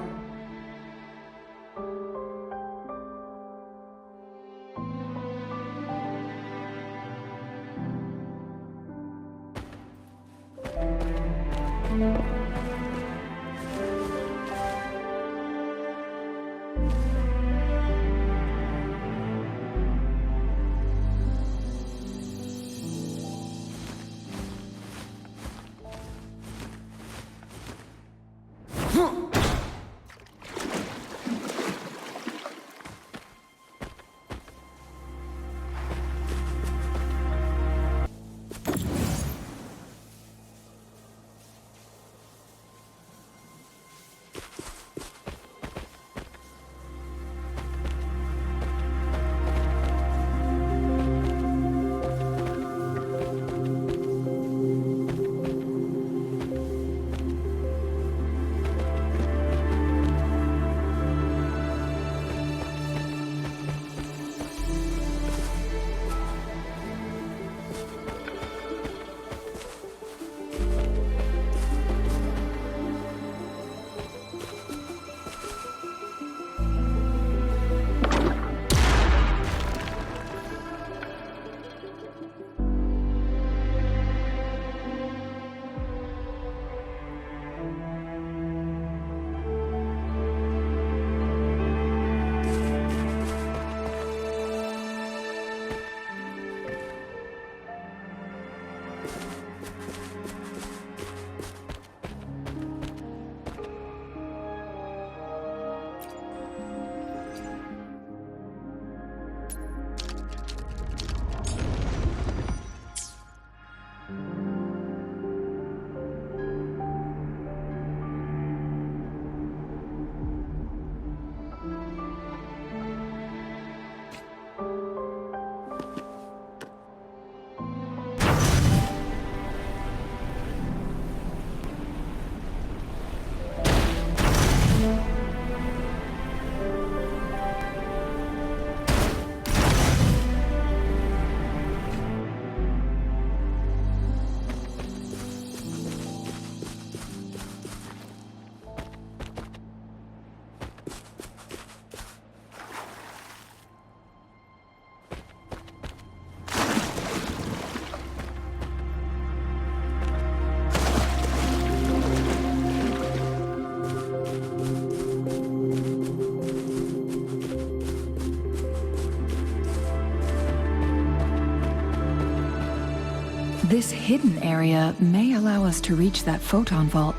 This hidden area may allow us to reach that photon vault.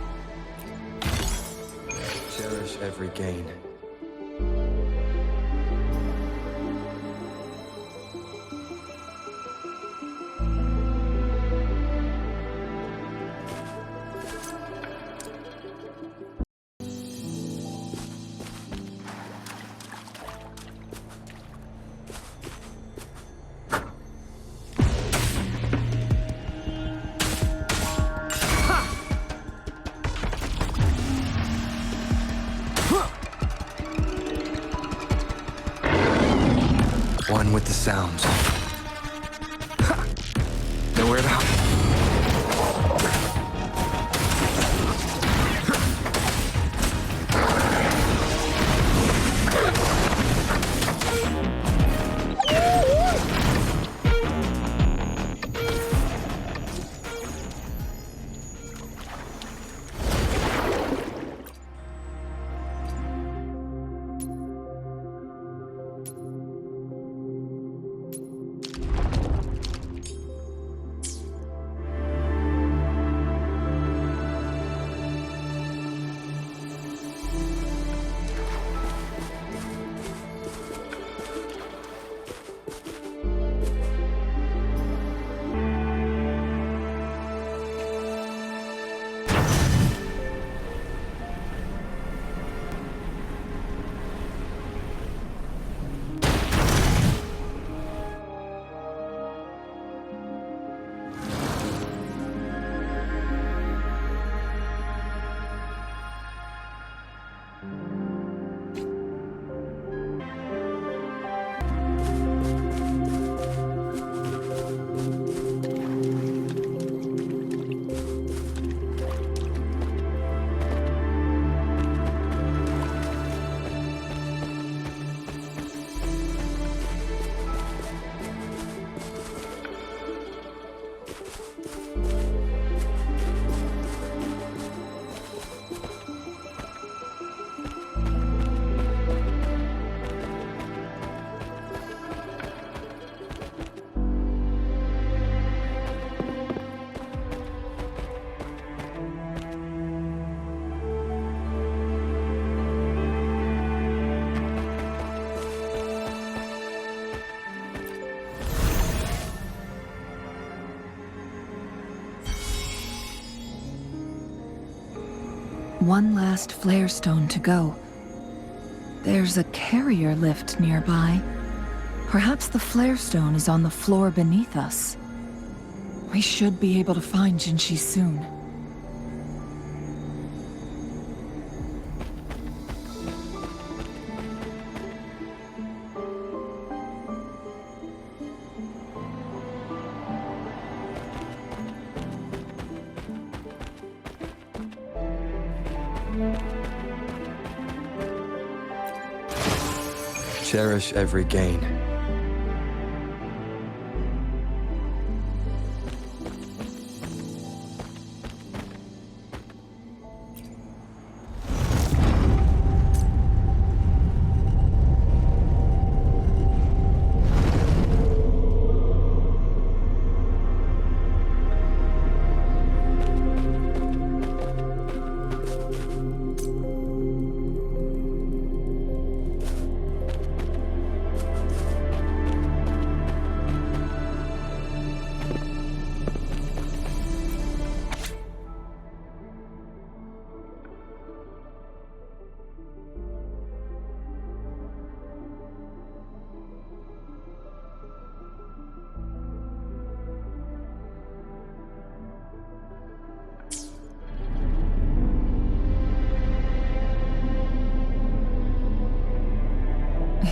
Cherish every gain. One with the sounds. Nowhere to hide. One last flare stone to go. There's a carrier lift nearby. Perhaps the flare stone is on the floor beneath us. We should be able to find Jinshi soon. Cherish every gain.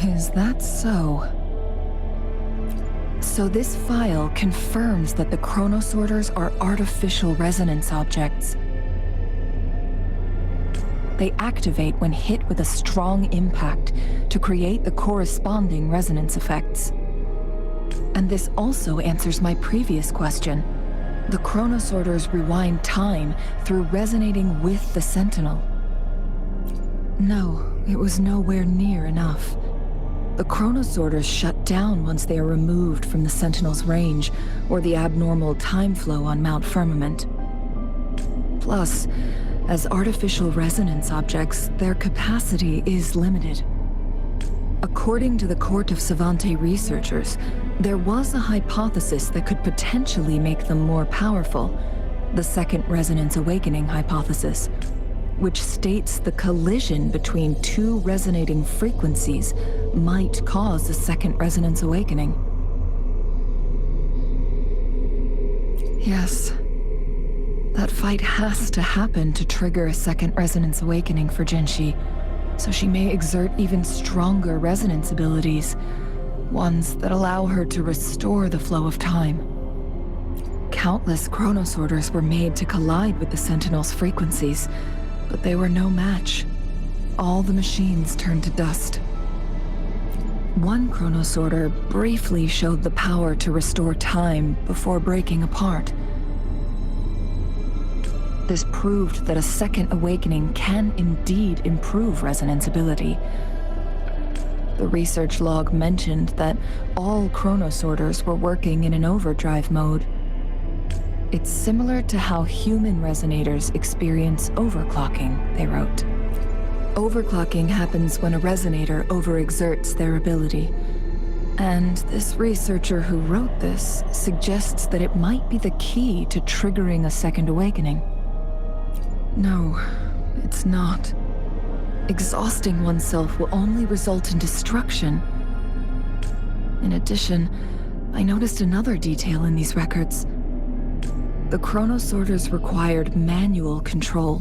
Is that so? So this file confirms that the chronosorters are artificial resonance objects. They activate when hit with a strong impact to create the corresponding resonance effects. And this also answers my previous question. The chronosorters rewind time through resonating with the Sentinel. No, it was nowhere near enough. The chronosorters shut down once they are removed from the Sentinel's range, or the abnormal time flow on Mount Firmament. Plus, as artificial resonance objects, their capacity is limited. According to the Court of Savante researchers, there was a hypothesis that could potentially make them more powerful, the Second Resonance Awakening hypothesis, which states the collision between two resonating frequencies might cause a second resonance awakening. Yes. That fight has to happen to trigger a second resonance awakening for Jinshi, so she may exert even stronger resonance abilities, ones that allow her to restore the flow of time. Countless chronosorters were made to collide with the Sentinel's frequencies, but they were no match. All the machines turned to dust. One chronosorter briefly showed the power to restore time before breaking apart. This proved that a second awakening can indeed improve resonance ability. The research log mentioned that all chronosorters were working in an overdrive mode. It's similar to how human resonators experience overclocking, they wrote. Overclocking happens when a resonator overexerts their ability. And this researcher who wrote this suggests that it might be the key to triggering a second awakening. No, it's not. Exhausting oneself will only result in destruction. In addition, I noticed another detail in these records. The chronosorters required manual control,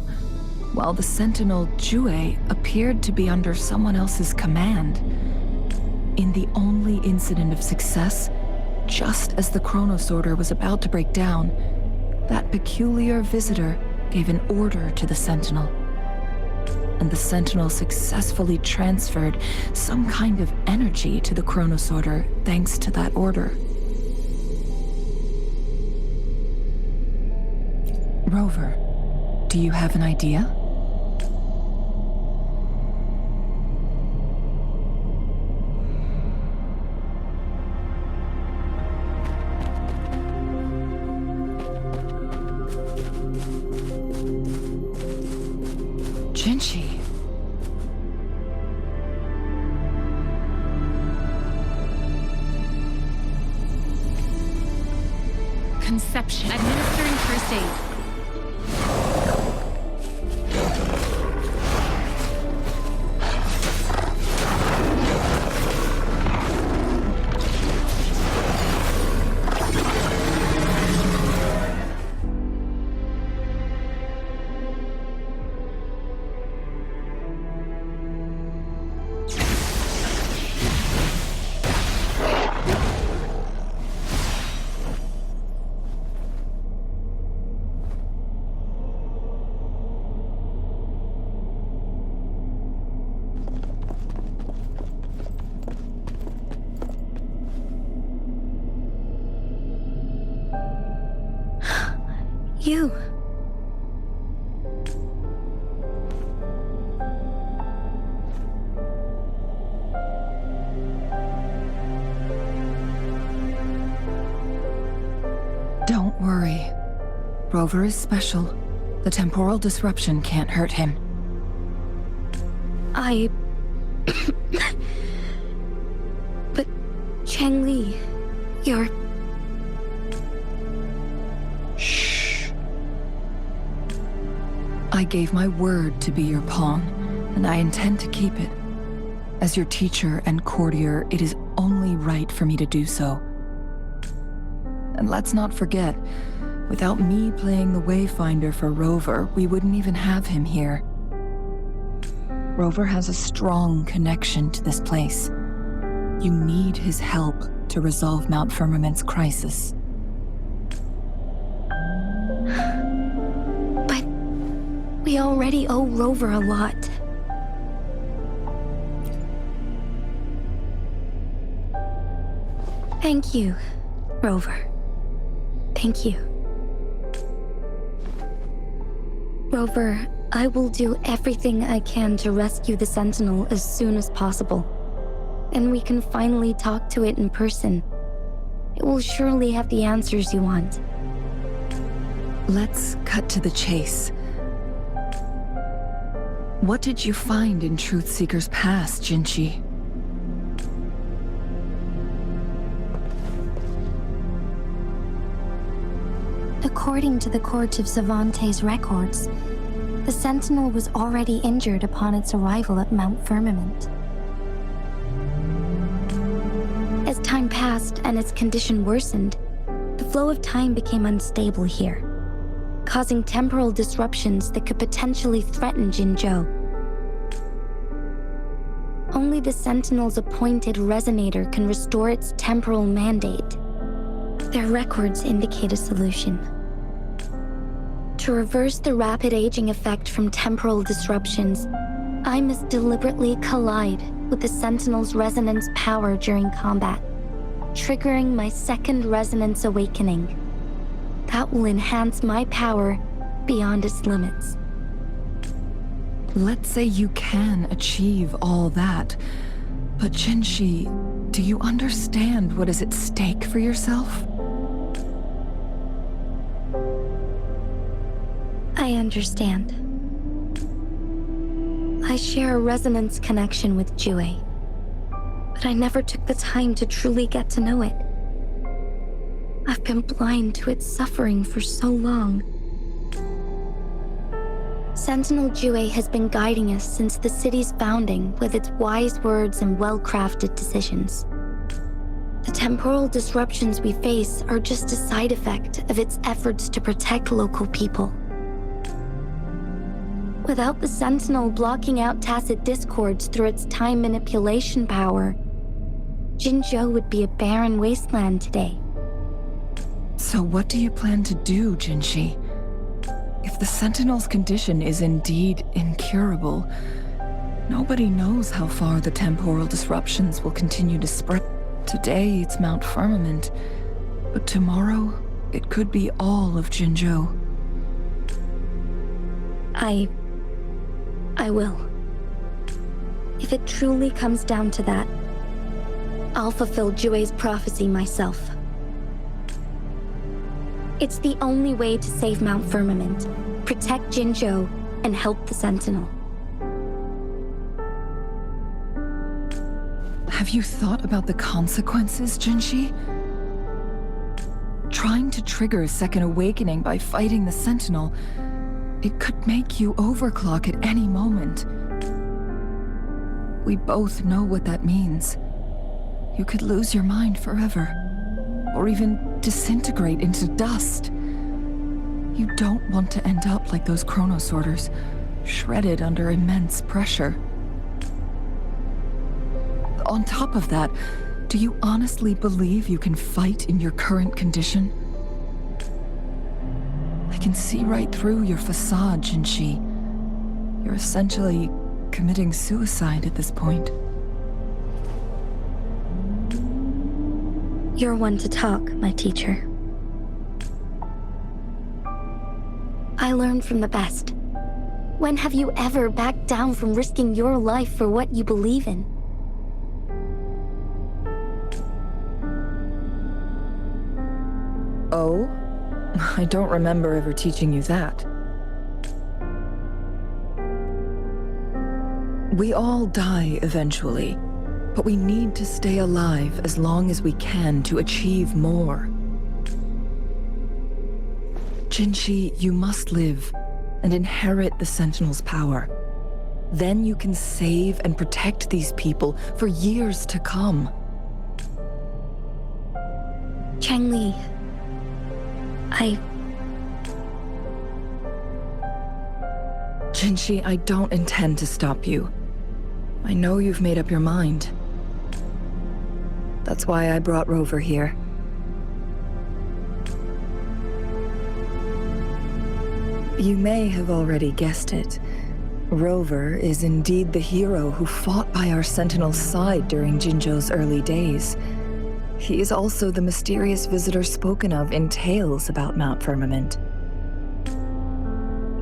while the Sentinel Jue appeared to be under someone else's command. In the only incident of success, just as the chronosorter was about to break down, that peculiar visitor gave an order to the Sentinel. And the Sentinel successfully transferred some kind of energy to the chronosorter thanks to that order. Rover, do you have an idea? Jinshi. Conception. Administering first aid. you. Don't worry. Rover is special. The temporal disruption can't hurt him. But Changli, you're... Shh. I gave my word to be your pawn, and I intend to keep it. As your teacher and courtier, it is only right for me to do so. And let's not forget, without me playing the Wayfinder for Rover, we wouldn't even have him here. Rover has a strong connection to this place. You need his help to resolve Mount Firmament's crisis. But we already owe Rover a lot. Thank you, Rover. Thank you. Rover, I will do everything I can to rescue the Sentinel as soon as possible. And we can finally talk to it in person. It will surely have the answers you want. Let's cut to the chase. What did you find in Truthseeker's past, Jinchi? According to the Court of Savante's records, the Sentinel was already injured upon its arrival at Mount Firmament. As time passed and its condition worsened, the flow of time became unstable here, causing temporal disruptions that could potentially threaten Jinzhou. Only the Sentinel's appointed resonator can restore its temporal mandate. Their records indicate a solution. To reverse the rapid aging effect from temporal disruptions, I must deliberately collide with the Sentinel's resonance power during combat, triggering my second resonance awakening. That will enhance my power beyond its limits. Let's say you can achieve all that, but Jinchi, do you understand what is at stake for yourself? I understand. I share a resonance connection with Jue, but I never took the time to truly get to know it. I've been blind to its suffering for so long. Sentinel Jue has been guiding us since the city's founding with its wise words and well-crafted decisions. The temporal disruptions we face are just a side effect of its efforts to protect local people. Without the Sentinel blocking out tacit discords through its time manipulation power, Jinzhou would be a barren wasteland today. So what do you plan to do, Jinchi? If the Sentinel's condition is indeed incurable, nobody knows how far the temporal disruptions will continue to spread. Today it's Mount Firmament, but tomorrow it could be all of Jinzhou. I will. If it truly comes down to that, I'll fulfill Jue's prophecy myself. It's the only way to save Mount Firmament, protect Jinzhou, and help the Sentinel. Have you thought about the consequences, Jinchi? Trying to trigger a second awakening by fighting the Sentinel, it could make you overclock at any moment. We both know what that means. You could lose your mind forever, or even disintegrate into dust. You don't want to end up like those chronosorters, shredded under immense pressure. On top of that, do you honestly believe you can fight in your current condition? I can see right through your facade, Jinchi. You're essentially committing suicide at this point. You're one to talk, my teacher. I learn from the best. When have you ever backed down from risking your life for what you believe in? Oh? I don't remember ever teaching you that. We all die eventually, but we need to stay alive as long as we can to achieve more. Jinshi, you must live and inherit the Sentinel's power. Then you can save and protect these people for years to come. Changli, Jinshi, I don't intend to stop you. I know you've made up your mind. That's why I brought Rover here. You may have already guessed it. Rover is indeed the hero who fought by our Sentinel's side during Jinzhou's early days. He is also the mysterious visitor spoken of in tales about Mount Firmament.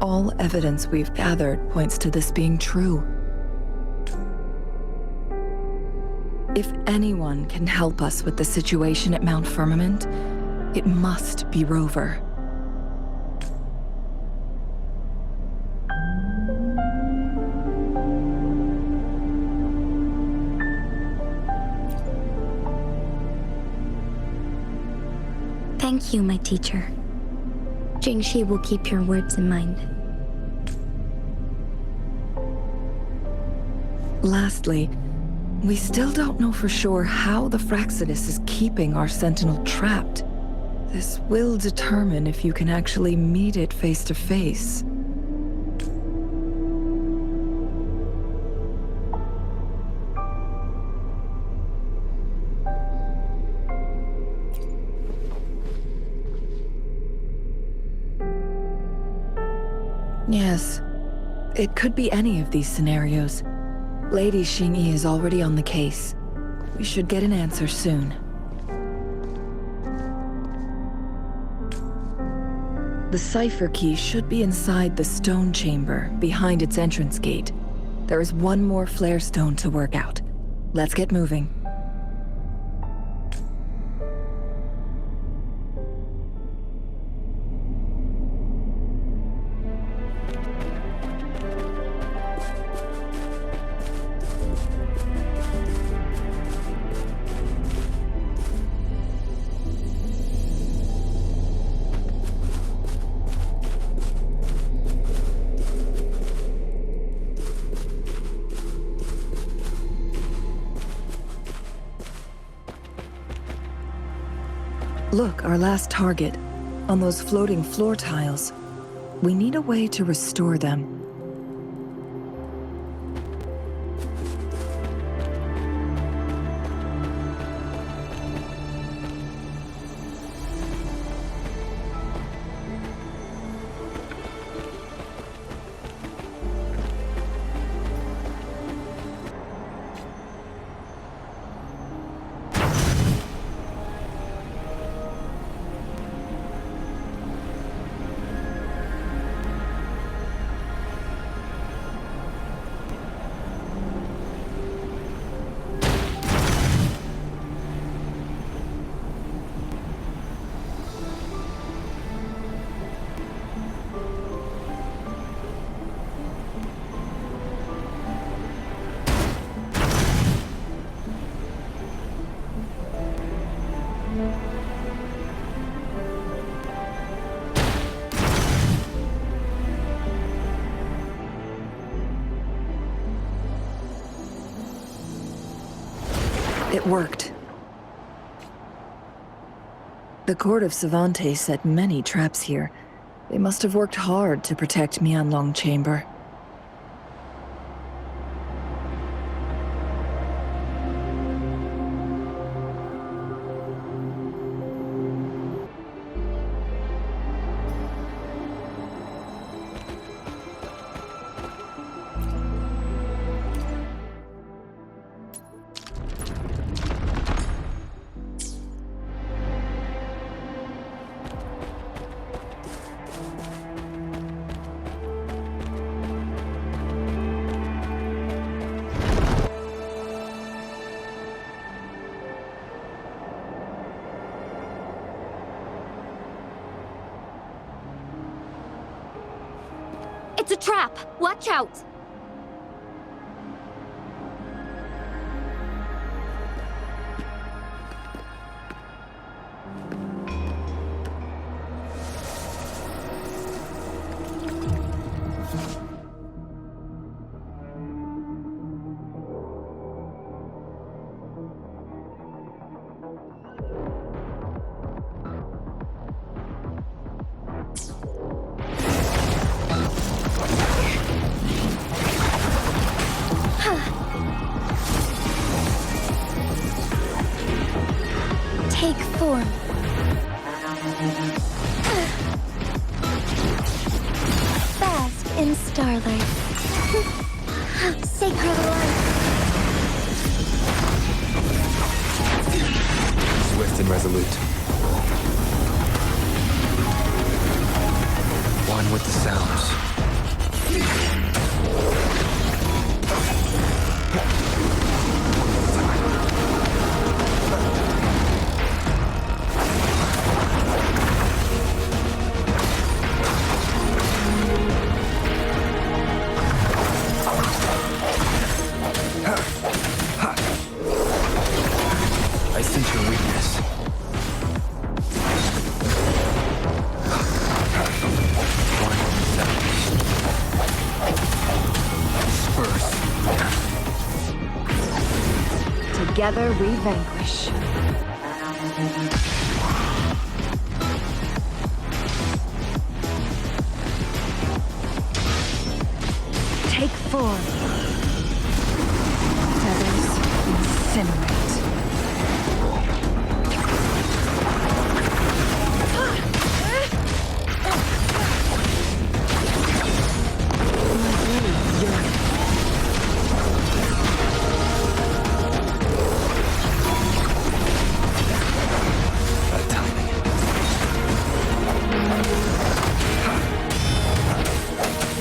All evidence we've gathered points to this being true. If anyone can help us with the situation at Mount Firmament, it must be Rover. Thank you, my teacher. Jingxi will keep your words in mind. Lastly, we still don't know for sure how the Fraxidus is keeping our Sentinel trapped. This will determine if you can actually meet it face to face. Yes, it could be any of these scenarios. Lady Xingyi is already on the case. We should get an answer soon. The cipher key should be inside the stone chamber, behind its entrance gate. There is one more flare stone to work out. Let's get moving. Look, our last target, on those floating floor tiles. We need a way to restore them. It worked. The court of Savantes set many traps here. They must have worked hard to protect Mianlong Chamber. It's a trap! Watch out! Take form. Bask in starlight. Sacred light. Swift and resolute. One with the sounds. I sense your weakness. One sounds. Disperse. Together we vanquish. Take form. Feathers incinerate.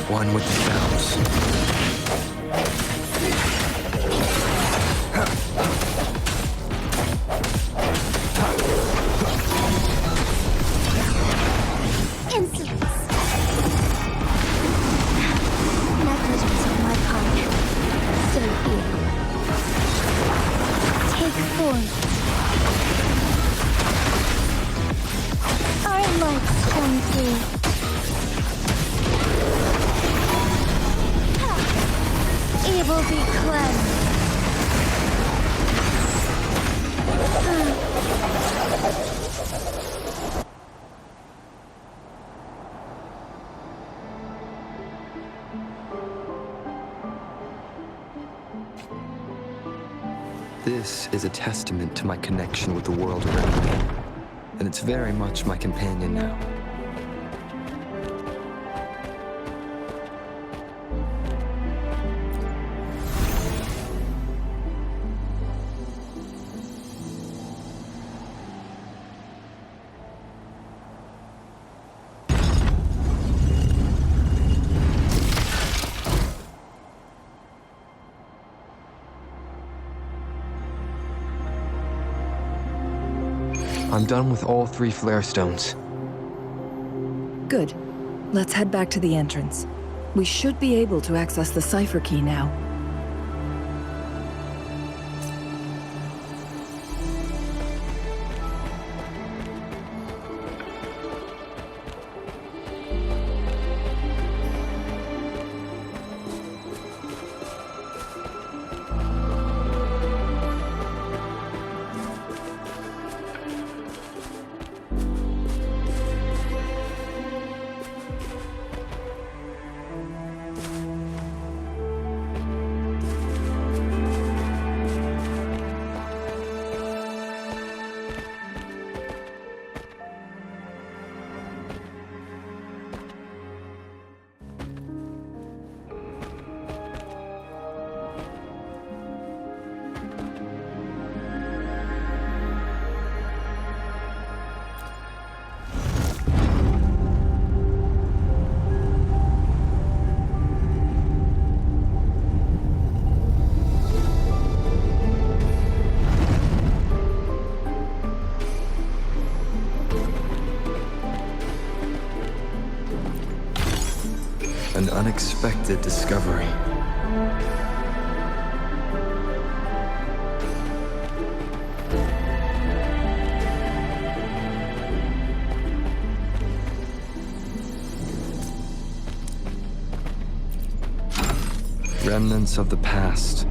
One with the sounds. Insolence. Negligence on my part. Stay here. Take form. Our lights shine through. Evil be cleansed. This is a testament to my connection with the world around me, and it's very much my companion now. I'm done with all 3 flare stones. Good. Let's head back to the entrance. We should be able to access the cipher key now. unexpected discovery. Remnants of the past.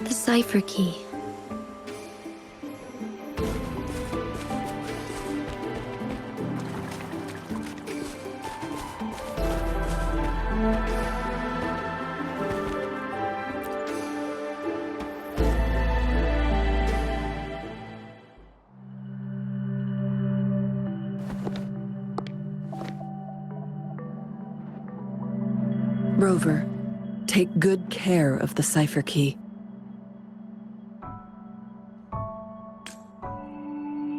The cipher key. Rover, take good care of the cipher key.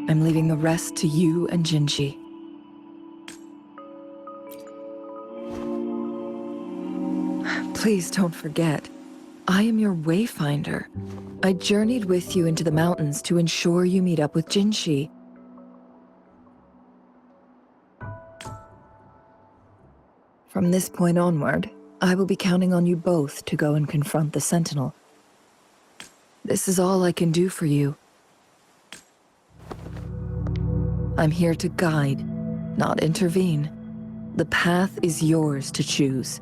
I'm leaving the rest to you and Jinji. Please don't forget, I am your wayfinder. I journeyed with you into the mountains to ensure you meet up with Jinshi. From this point onward, I will be counting on you both to go and confront the Sentinel. This is all I can do for you. I'm here to guide, not intervene. The path is yours to choose.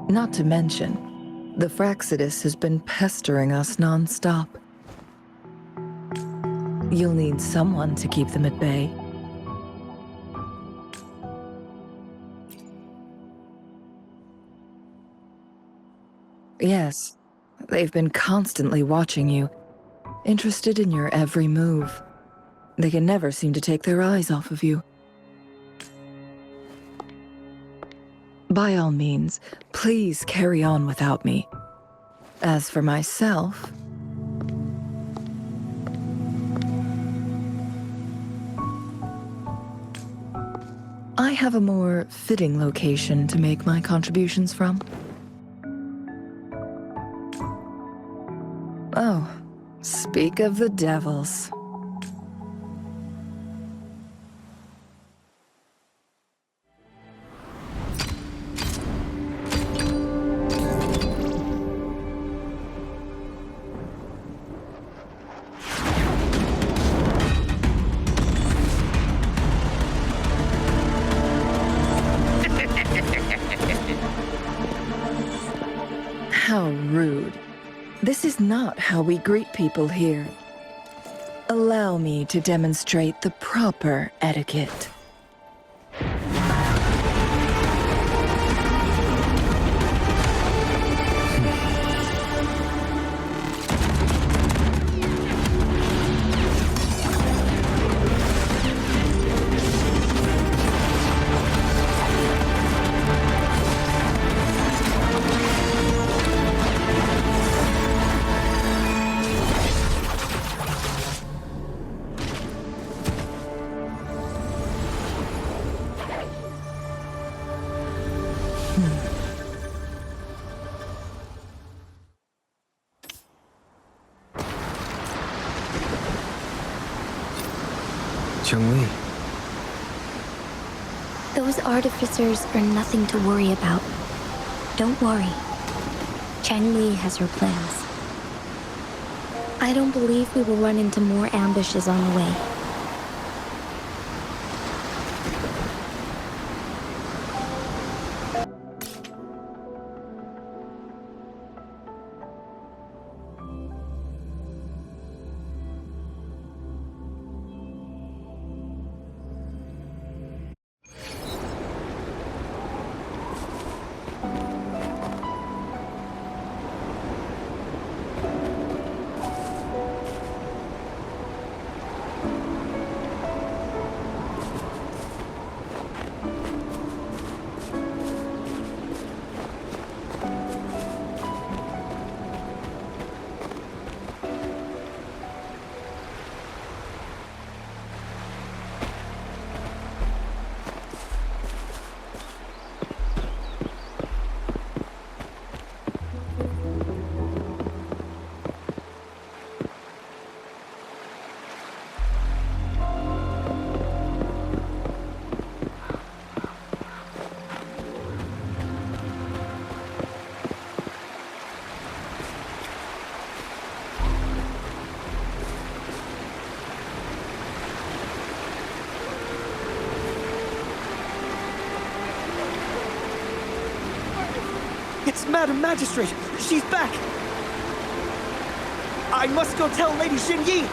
Not to mention, the Fraxidus has been pestering us non-stop. You'll need someone to keep them at bay. Yes, they've been constantly watching you, interested in your every move. They can never seem to take their eyes off of you. By all means, please carry on without me. As for myself, I have a more fitting location to make my contributions from. Oh, speak of the devils. How rude. This is not how we greet people here. Allow me to demonstrate the proper etiquette. Chun-Li. Those artificers are nothing to worry about. Don't worry. Chun-Li has her plans. I don't believe we will run into more ambushes on the way. It's Madam Magistrate! She's back! I must go tell Lady Xinyi!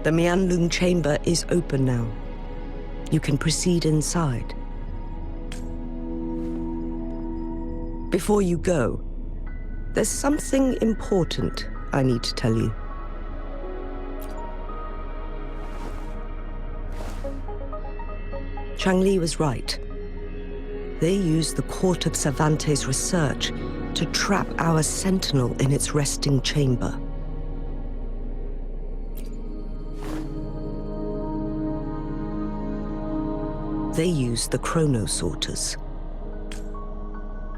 The Mianlung chamber is open now. You can proceed inside. Before you go, there's something important I need to tell you. Chun-Li was right. They used the Court of Cervantes' research to trap our Sentinel in its resting chamber. They used the chronosorters.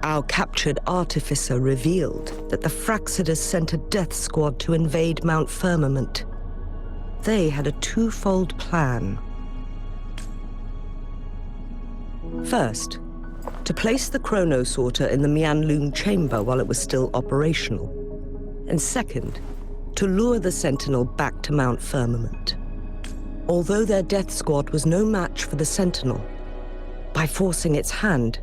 Our captured artificer revealed that the Fraxidus sent a death squad to invade Mount Firmament. They had a twofold plan. First, to place the chronosorter in the Mianlung chamber while it was still operational. And second, to lure the Sentinel back to Mount Firmament. Although their death squad was no match for the Sentinel, by forcing its hand,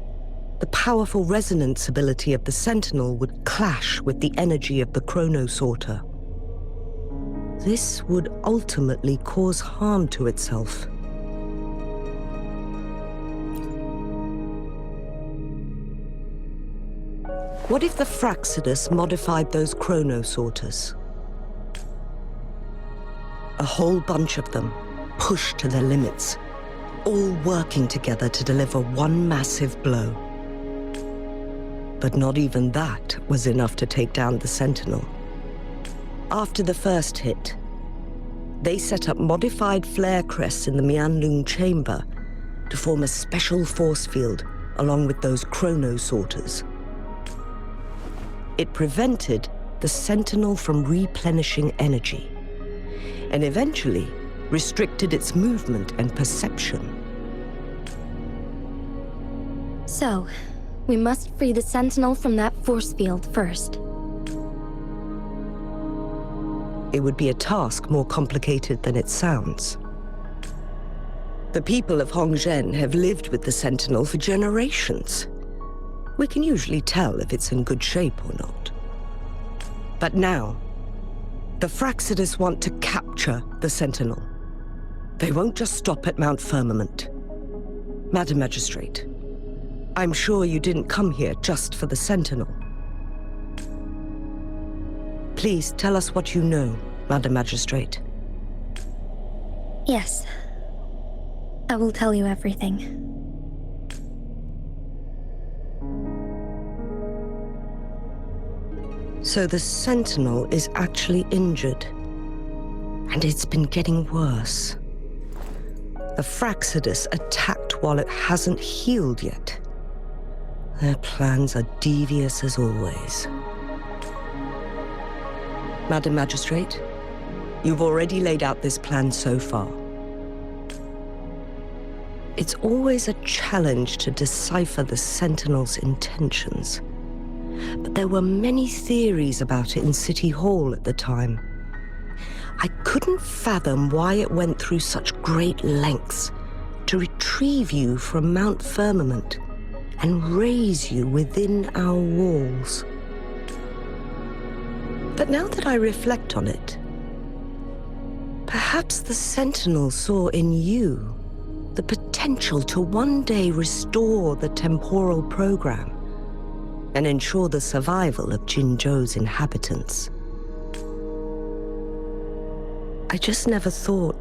the powerful resonance ability of the Sentinel would clash with the energy of the chronosorter. This would ultimately cause harm to itself. What if the Fraxidus modified those chronosorters? A whole bunch of them, pushed to their limits, all working together to deliver one massive blow. But not even that was enough to take down the Sentinel. After the first hit, they set up modified flare crests in the Mianlung chamber to form a special force field along with those chronosorters. It prevented the Sentinel from replenishing energy, and eventually restricted its movement and perception. So, we must free the Sentinel from that force field first. It would be a task more complicated than it sounds. The people of Hongzhen have lived with the Sentinel for generations. We can usually tell if it's in good shape or not. But now, the Fraxidus want to capture the Sentinel. They won't just stop at Mount Firmament. Madam Magistrate, I'm sure you didn't come here just for the Sentinel. Please tell us what you know, Madam Magistrate. Yes. I will tell you everything. So the Sentinel is actually injured. And it's been getting worse. The Fraxidus attacked while it hasn't healed yet. Their plans are devious as always. Madam Magistrate, you've already laid out this plan so far. It's always a challenge to decipher the Sentinel's intentions. But there were many theories about it in City Hall at the time. I couldn't fathom why it went through such great lengths to retrieve you from Mount Firmament and raise you within our walls. But now that I reflect on it, perhaps the Sentinel saw in you the potential to one day restore the temporal program and ensure the survival of Jinzhou's inhabitants. I just never thought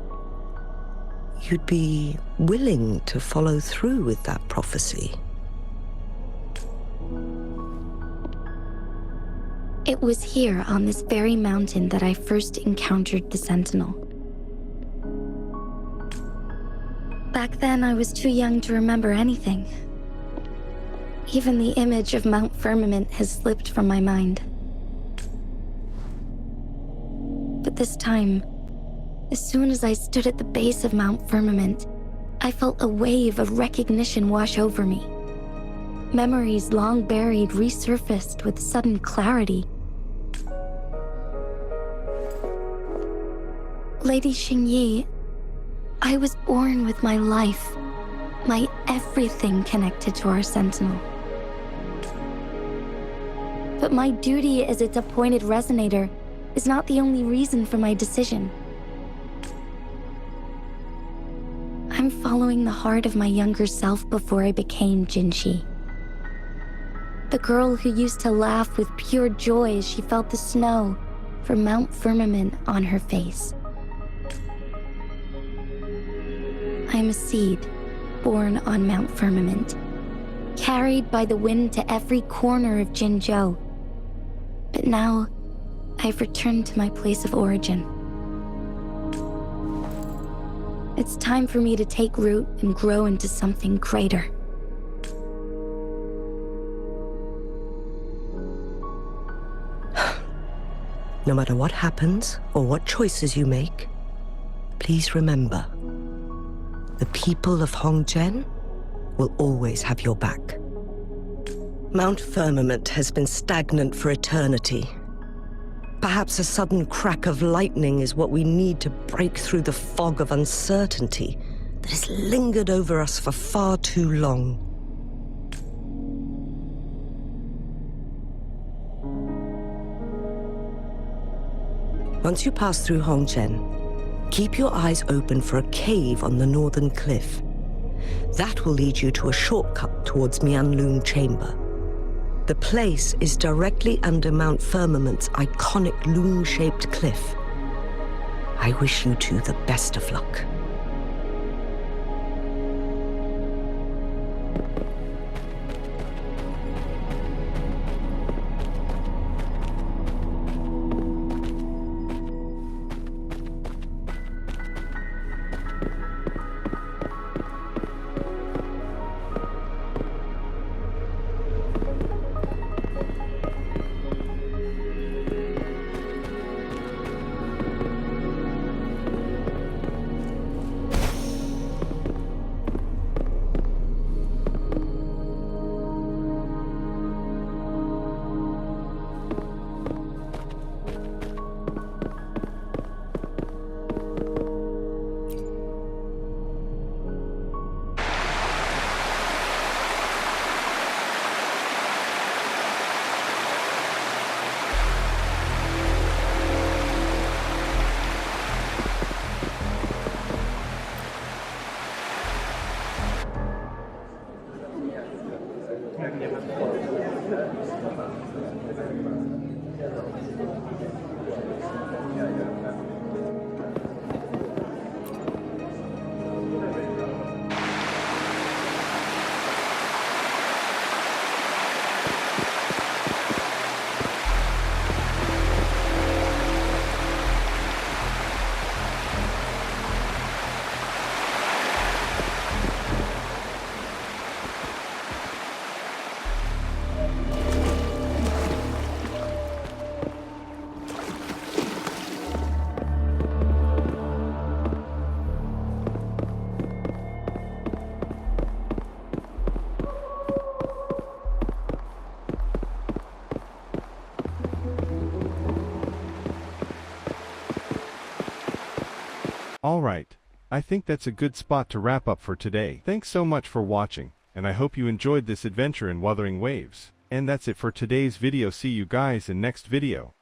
you'd be willing to follow through with that prophecy. It was here on this very mountain that I first encountered the Sentinel. Back then, I was too young to remember anything. Even the image of Mount Firmament has slipped from my mind. But this time, as soon as I stood at the base of Mount Firmament, I felt a wave of recognition wash over me. Memories long buried resurfaced with sudden clarity. Lady Xingyi, I was born with my life, my everything connected to our Sentinel. But my duty as its appointed resonator is not the only reason for my decision. I'm following the heart of my younger self before I became Jinxi. The girl who used to laugh with pure joy as she felt the snow from Mount Firmament on her face. I'm a seed born on Mount Firmament, carried by the wind to every corner of Jinzhou. But now, I've returned to my place of origin. It's time for me to take root and grow into something greater. No matter what happens or what choices you make, please remember, the people of Hongzhen will always have your back. Mount Firmament has been stagnant for eternity. Perhaps a sudden crack of lightning is what we need to break through the fog of uncertainty that has lingered over us for far too long. Once you pass through Hongzhen, keep your eyes open for a cave on the northern cliff. That will lead you to a shortcut towards Mianlun Chamber. The place is directly under Mount Firmament's iconic loom-shaped cliff. I wish you two the best of luck. Alright, I think that's a good spot to wrap up for today. Thanks so much for watching, and I hope you enjoyed this adventure in Wuthering Waves. And that's it for today's video. See you guys in next video.